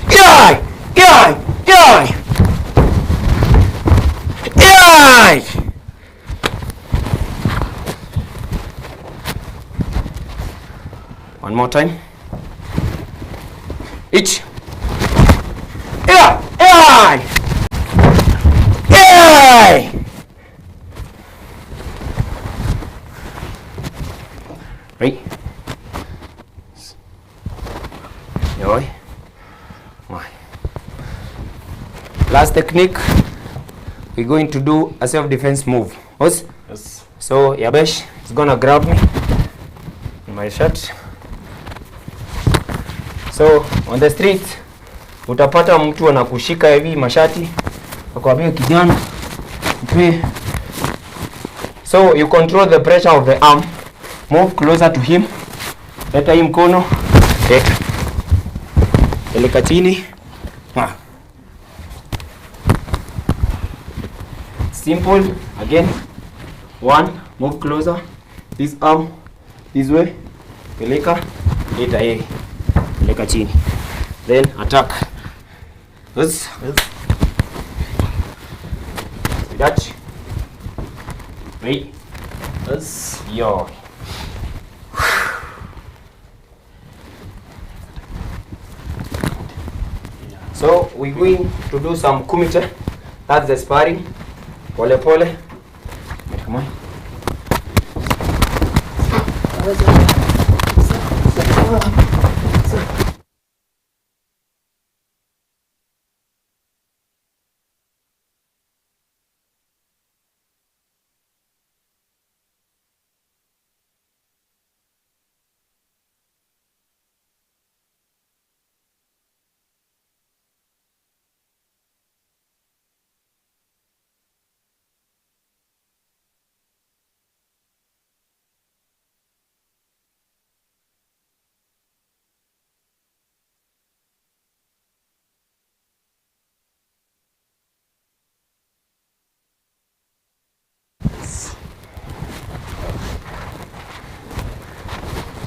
Yai. Yai. Yai. Yai. One more time. Itch. Yeah. Yeah. Yeah. Right. Rồi. Last technique, we're going to do a self-defense move. Yes? Yes. So Yabesh is gonna grab me in my shirt. So on the street utapata mtu anakushika hivi mashati akwambia kijana mpe. So you control the pressure of the arm, move closer to him, leta hii mkono, peleka chini. Simple. Again, 1, move closer, this arm this way, peleka, leta hii, peleka chini, then attack. Yes. Dutch. Wait. Yes. Yo. So we're going to do some kumite. That's the sparring. Pole pole. Come on.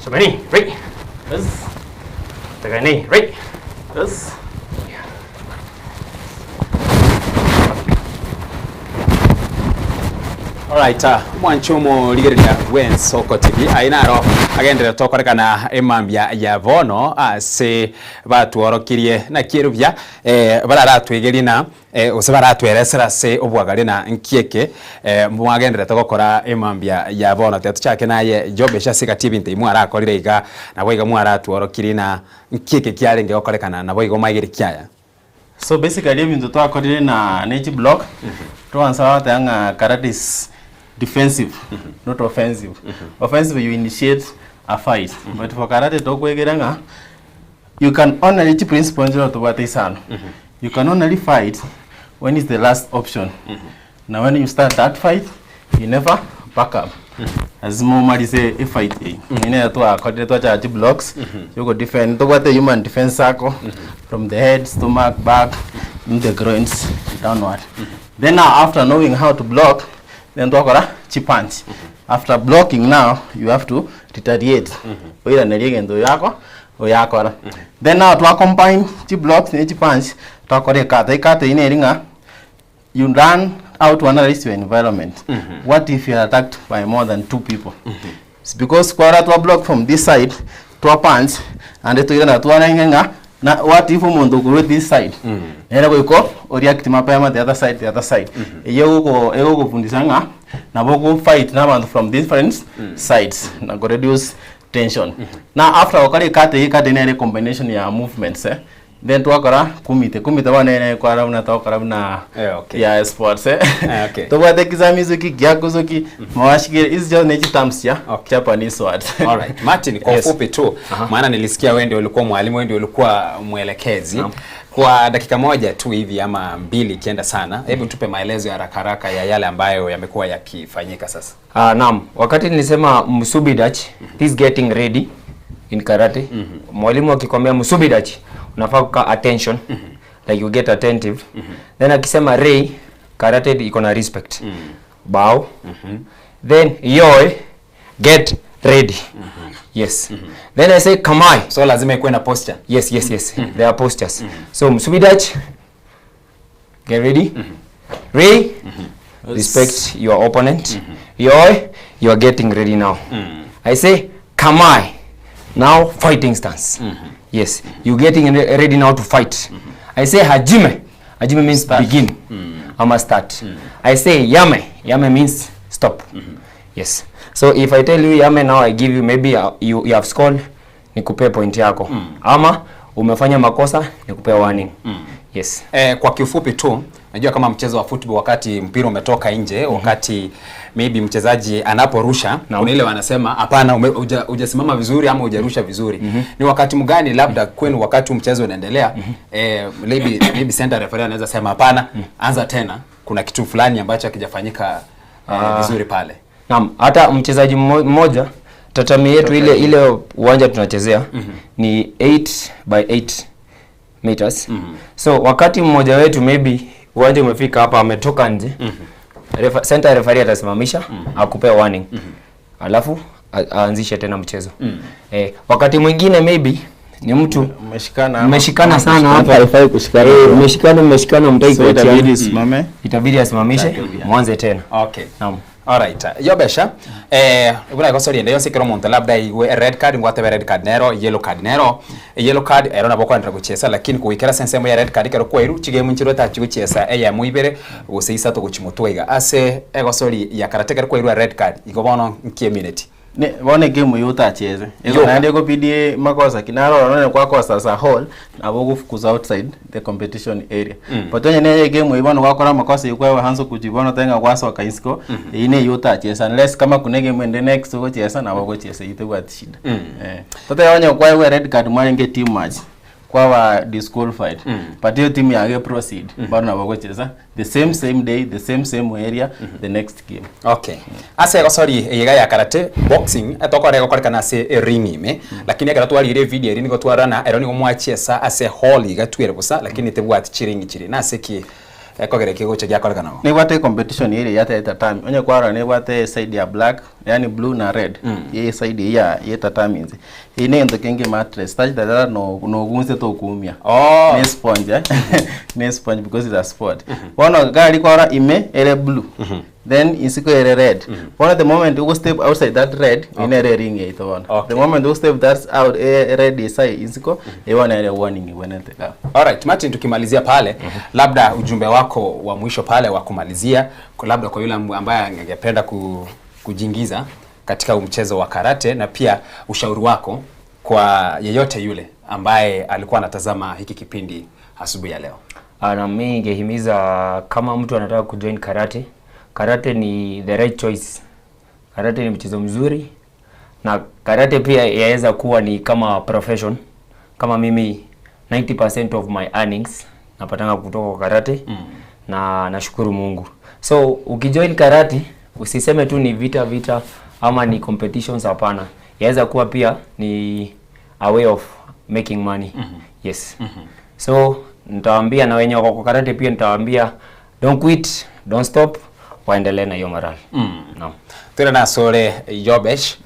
Somebody, right? Yes. Take a knee, right? Yes. Alright, mwanchumo ligeria Wens Oko TV ainaro agendera tokorekana emambia ya vono ase batworokirie na kirubya bararatwegerina usebaratweresera se obwagari na nkieke mwagendera tokokora emambia ya vono tetu chake naye Jobe Shasika TV nte imwe arakorire iga na boiga mwaratworokirie na nkieke kiarenge okorekana na boiga maigiri kiaya. So basically ebintu twakorire na neji block twansa tanga karate is defensive, not offensive. Offensive you initiate a fight, but for karate tokwegeranga you can only teach principle to what is on. You can only fight when it's the last option. Now when you start that fight, you never back up. As Momari say, a fight, you know, to charge blocks, you go defend to what the human defense circle from the head, stomach, back, in the groins, downward. Then now, after knowing how to block, then to chip punch. After blocking now, you have to retaliate. Then now to combine chip blocks and chip punch, to kata in a ringer, you run how to analyze your environment. What if you are attacked by more than 2 people? It's because kwara to block from this side to a punch and to yana to ananga. Na what if umuntu go this side? Era go iko react mapema the other side. Ego go fundisanga na bogo fight na bantu from different sides na go reduce tension. Now after wakari kate nene combination ya movements then twakora kumite bana kwa na twakora na ya sports okay. To what examizuki gyakuzuki mawashikire is just nature terms ya Japanese words. All right. Martin, kwa ufupi tu maana nilisikia wewe ndio ulikuwa mwalimu, wewe ndio ulikuwa mwelekezi. Kwa dakika moja tu hivi ama 2 kienda sana, hebu tupe maelezo ya haraka ya yale ambayo yamekuwa yakifanyika sasa. Naam, wakati nilisema musubidachi, please getting ready in karate. Mwalimu akikwambia musubidachi, unafaa kukaa attention, like you get attentive. Then akisema rei, karate iko na respect. Bow. Then yoi, get ready. Yes. Then I say kamai. So lazima ikuwe na posture. Yes. There are postures. So musubidachi, get ready. Rei, respect your opponent. Yoi, you are getting ready now. I say kamai. Now fighting stance. Yes, you getting ready now to fight. I say hajime. Hajime means start. Begin. Ama start. I say yame. Yame means stop. Yes. So if I tell you yame now, I give you maybe you have scored, nikupe point yako. Ama umefanya makosa, nikupe warning. Yes. Kwa kiufupi tu, najua kama mchezo wa football wakati mpira umetoka nje, wakati maybe mchezaji anaporusha, kuna ile wanasema hapana hujasimama vizuri ama hujarusha vizuri. Ni wakati mgani labda kwenu wakati mchezo unaendelea, maybe center referee anaweza sema hapana, anza tena, kuna kitu fulani ambacho hakijafanyika vizuri pale. Naam, hata mchezaji mmoja tatami yetu ile uwanja tunachezea ni 8 by 8 meters. So wakati mmoja wetu maybe uwanja umefika hapa ametoka nje, center referee atasimamisha, akupe warning. Alafu aanzishe tena mchezo. Wakati mwingine maybe ni mtu mmeshikana sana hapa, haifai kushikana. Mmeshikana mtaki kuachia. Itabidi asimamishe, mwanze tena. Okay. Naam. Alright. Yobesha, ubona ko sori ndio sikero monta labda iwe red card ngwate red card nero, yellow card era naboko ndra guchesa, lakini kuikera sensemo ya red card kero kwairu chige munchiro ta chiguchesa eya muibere useisa to guchimutwega ase ego sori ya karate kero kwairu red card igobono nkie minute. Ne bone game yuta cheze. Ego nande ko pidie makosa kinaro none kwa kosa sa hall na bogo fukuza outside the competition area. But when ne game ibano wakora makosa yukwa hanzo kujibona tenga kwaso kaisko ine yuta cheze unless kama kuna game ende next go cheze na bogo cheze ite kwa shida. Tote yonyo kwa red card mwange team match kwa wa disqualified. But hiyo team yake proceed bado na bogo cheze the same day, the same area, the next game. Okay. Ase sorry yega ya karate boxing atokore ko kana se ring ime lakini akara twali ile video ni ko twarana eroni ko mwachesa ase hall iga twere busa lakini tebwati chiringi chiri na seki ekogere kigo cha yakora kana. Ne wate competition ile yata time. Onye kwara ne wate side ya black, yani blue na red. Ye side ya yeta time inzi. Ine ndo kenge mattress. Touch that no gunse to kuumia. Ne sponge ne sponge because it's a sport. One gari kwara ime ele blue. Then insiko ele red. One at the moment you go step outside that red, ine ele ring it one. The moment you step that's out red inside insiko, e one ele warning wenete. Alright, Martin, tukimalizia pale, labda ujumbe wako wa mwisho pale wa kumalizia, labda kwa yule ambaye angependa kujingiza katika mchezo wa karate, na pia ushauri wako kwa yeyote yule ambaye alikuwa anatazama hiki kipindi asubuhi ya leo. Na mimi ningehimiza kama mtu anataka kujoin karate, karate ni the right choice. Karate ni mchezo mzuri na karate pia yaweza kuwa ni kama profession. Kama mimi 90% of my earnings napatanga kutoka kwa karate na nashukuru Mungu. So ukijoin karate usiseme tu ni vita ama ni competitions, hapana. Yaweza kuwa pia ni a way of making money. Yes. So nitawaambia na wenye wako kwa karate pia nitawaambia don't quit, don't stop, waendelee na hiyo morale. Naam. Tuna na sore Yobesh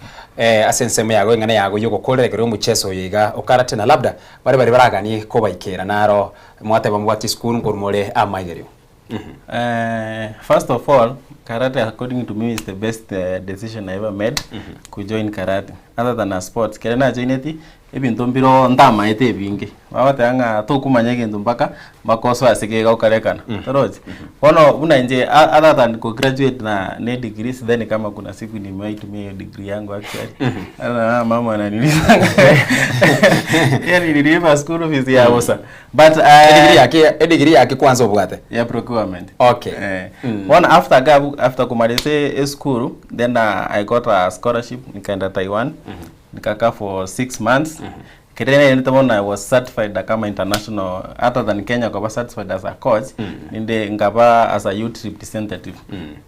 asenseme yago ngane yago yuko kole kero muchezo yiga okarate na labda bari baraga ni ko baikera naro mwate bamwati school ngurumole amayirio. First of all, karate according to me is the best decision I ever made to join karate. Other than a sport, kerana joineti ebintu mbiro ndama ete bingi. Wawate anga tokumanya kintu mpaka makoso asike gaukarekana. Toroji. Ono una nje other than ko graduate na degrees then kama kuna siku nimeitumia hiyo degree yangu actually. Mama ananiuliza. Yani nilipa school fees ya Osa. But degree yake kwanza ubwate. Ya procurement. Okay. One after kumaliza school then I got a scholarship nikaenda Taiwan. Nikakaa for 6 months. Kirene nitamona I was certified kama international other than Kenya kwa certified as a coach. Ninde ngaba as a youth representative.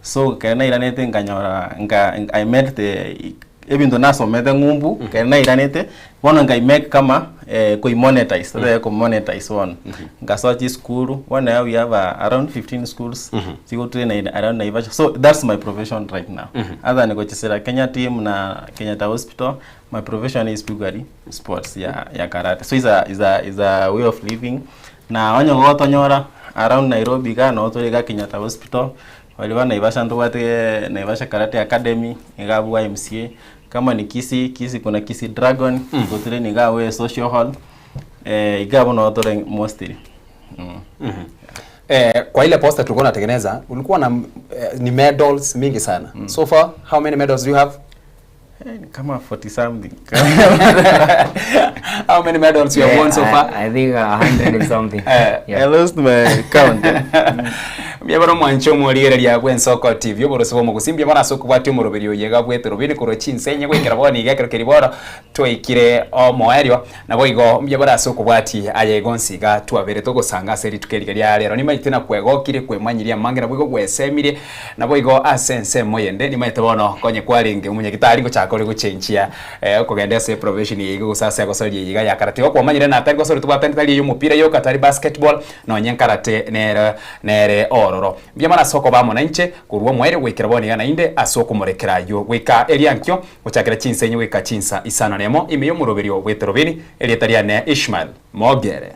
So kirene iranete nganyora I met the ebintu naso mete ngumbu kirene iranete bona ngai make kama koi monetize ko monetize one ngasochi school one we have around 15 schools siko train around Naivasha. So that's my profession right now. Other than kuchezera Kenya team na Kenyatta Hospital, my profession is purely sports ya karate. So is a way of living. Na onyo goto nyora around Nairobi ga no to ga Kenyatta Hospital waliwa Naivasha ntuwate Naivasha Karate Academy igabu MCA. Kama ni Kisi kuna Kisi Dragon gotre ni gawe social hall igabo no otore mostly. Kwa ile poster tulikuwa natengeneza ulikuwa na ni medals mingi sana. So far how many medals do you have? Kama 40 something. How many medals you have won so far? I think 100 and something. I lost my count. Byabara mwancho muriere lya Gwensoko TV oboroso mu gusimbya bana soko bwati mu roberio yega bwetero bini kuro chinsenye gwekera boni gekero keriboro twaikire o moerio nabo igo byabara soko bwati ayegonsiga twabere togosanga seri tukeriga lya rero ni maitina kwegokire kwemanyiria mangira bwigo gwesemire nabo igo asense moyende ni maite bono konye kwaringe umunye gitari go chakore guchenchia kugenda se profession yigo sasa gosori yiga ya karate ko kwamanyire na atari gosori tubapentali y'umupira yo katari basketball no nyenkarate nere ororo byamana soko bamo na inche kurwo mwere wekera boni yana inde asoko murekera yo weka eliankyo guchakira chinsenye weka chinsa isana nemo imiyo muroberio wetero bini elietariane Ishmael Mogere.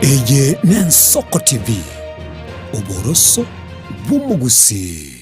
Eye Nensoko TV, uboroso bumugusi.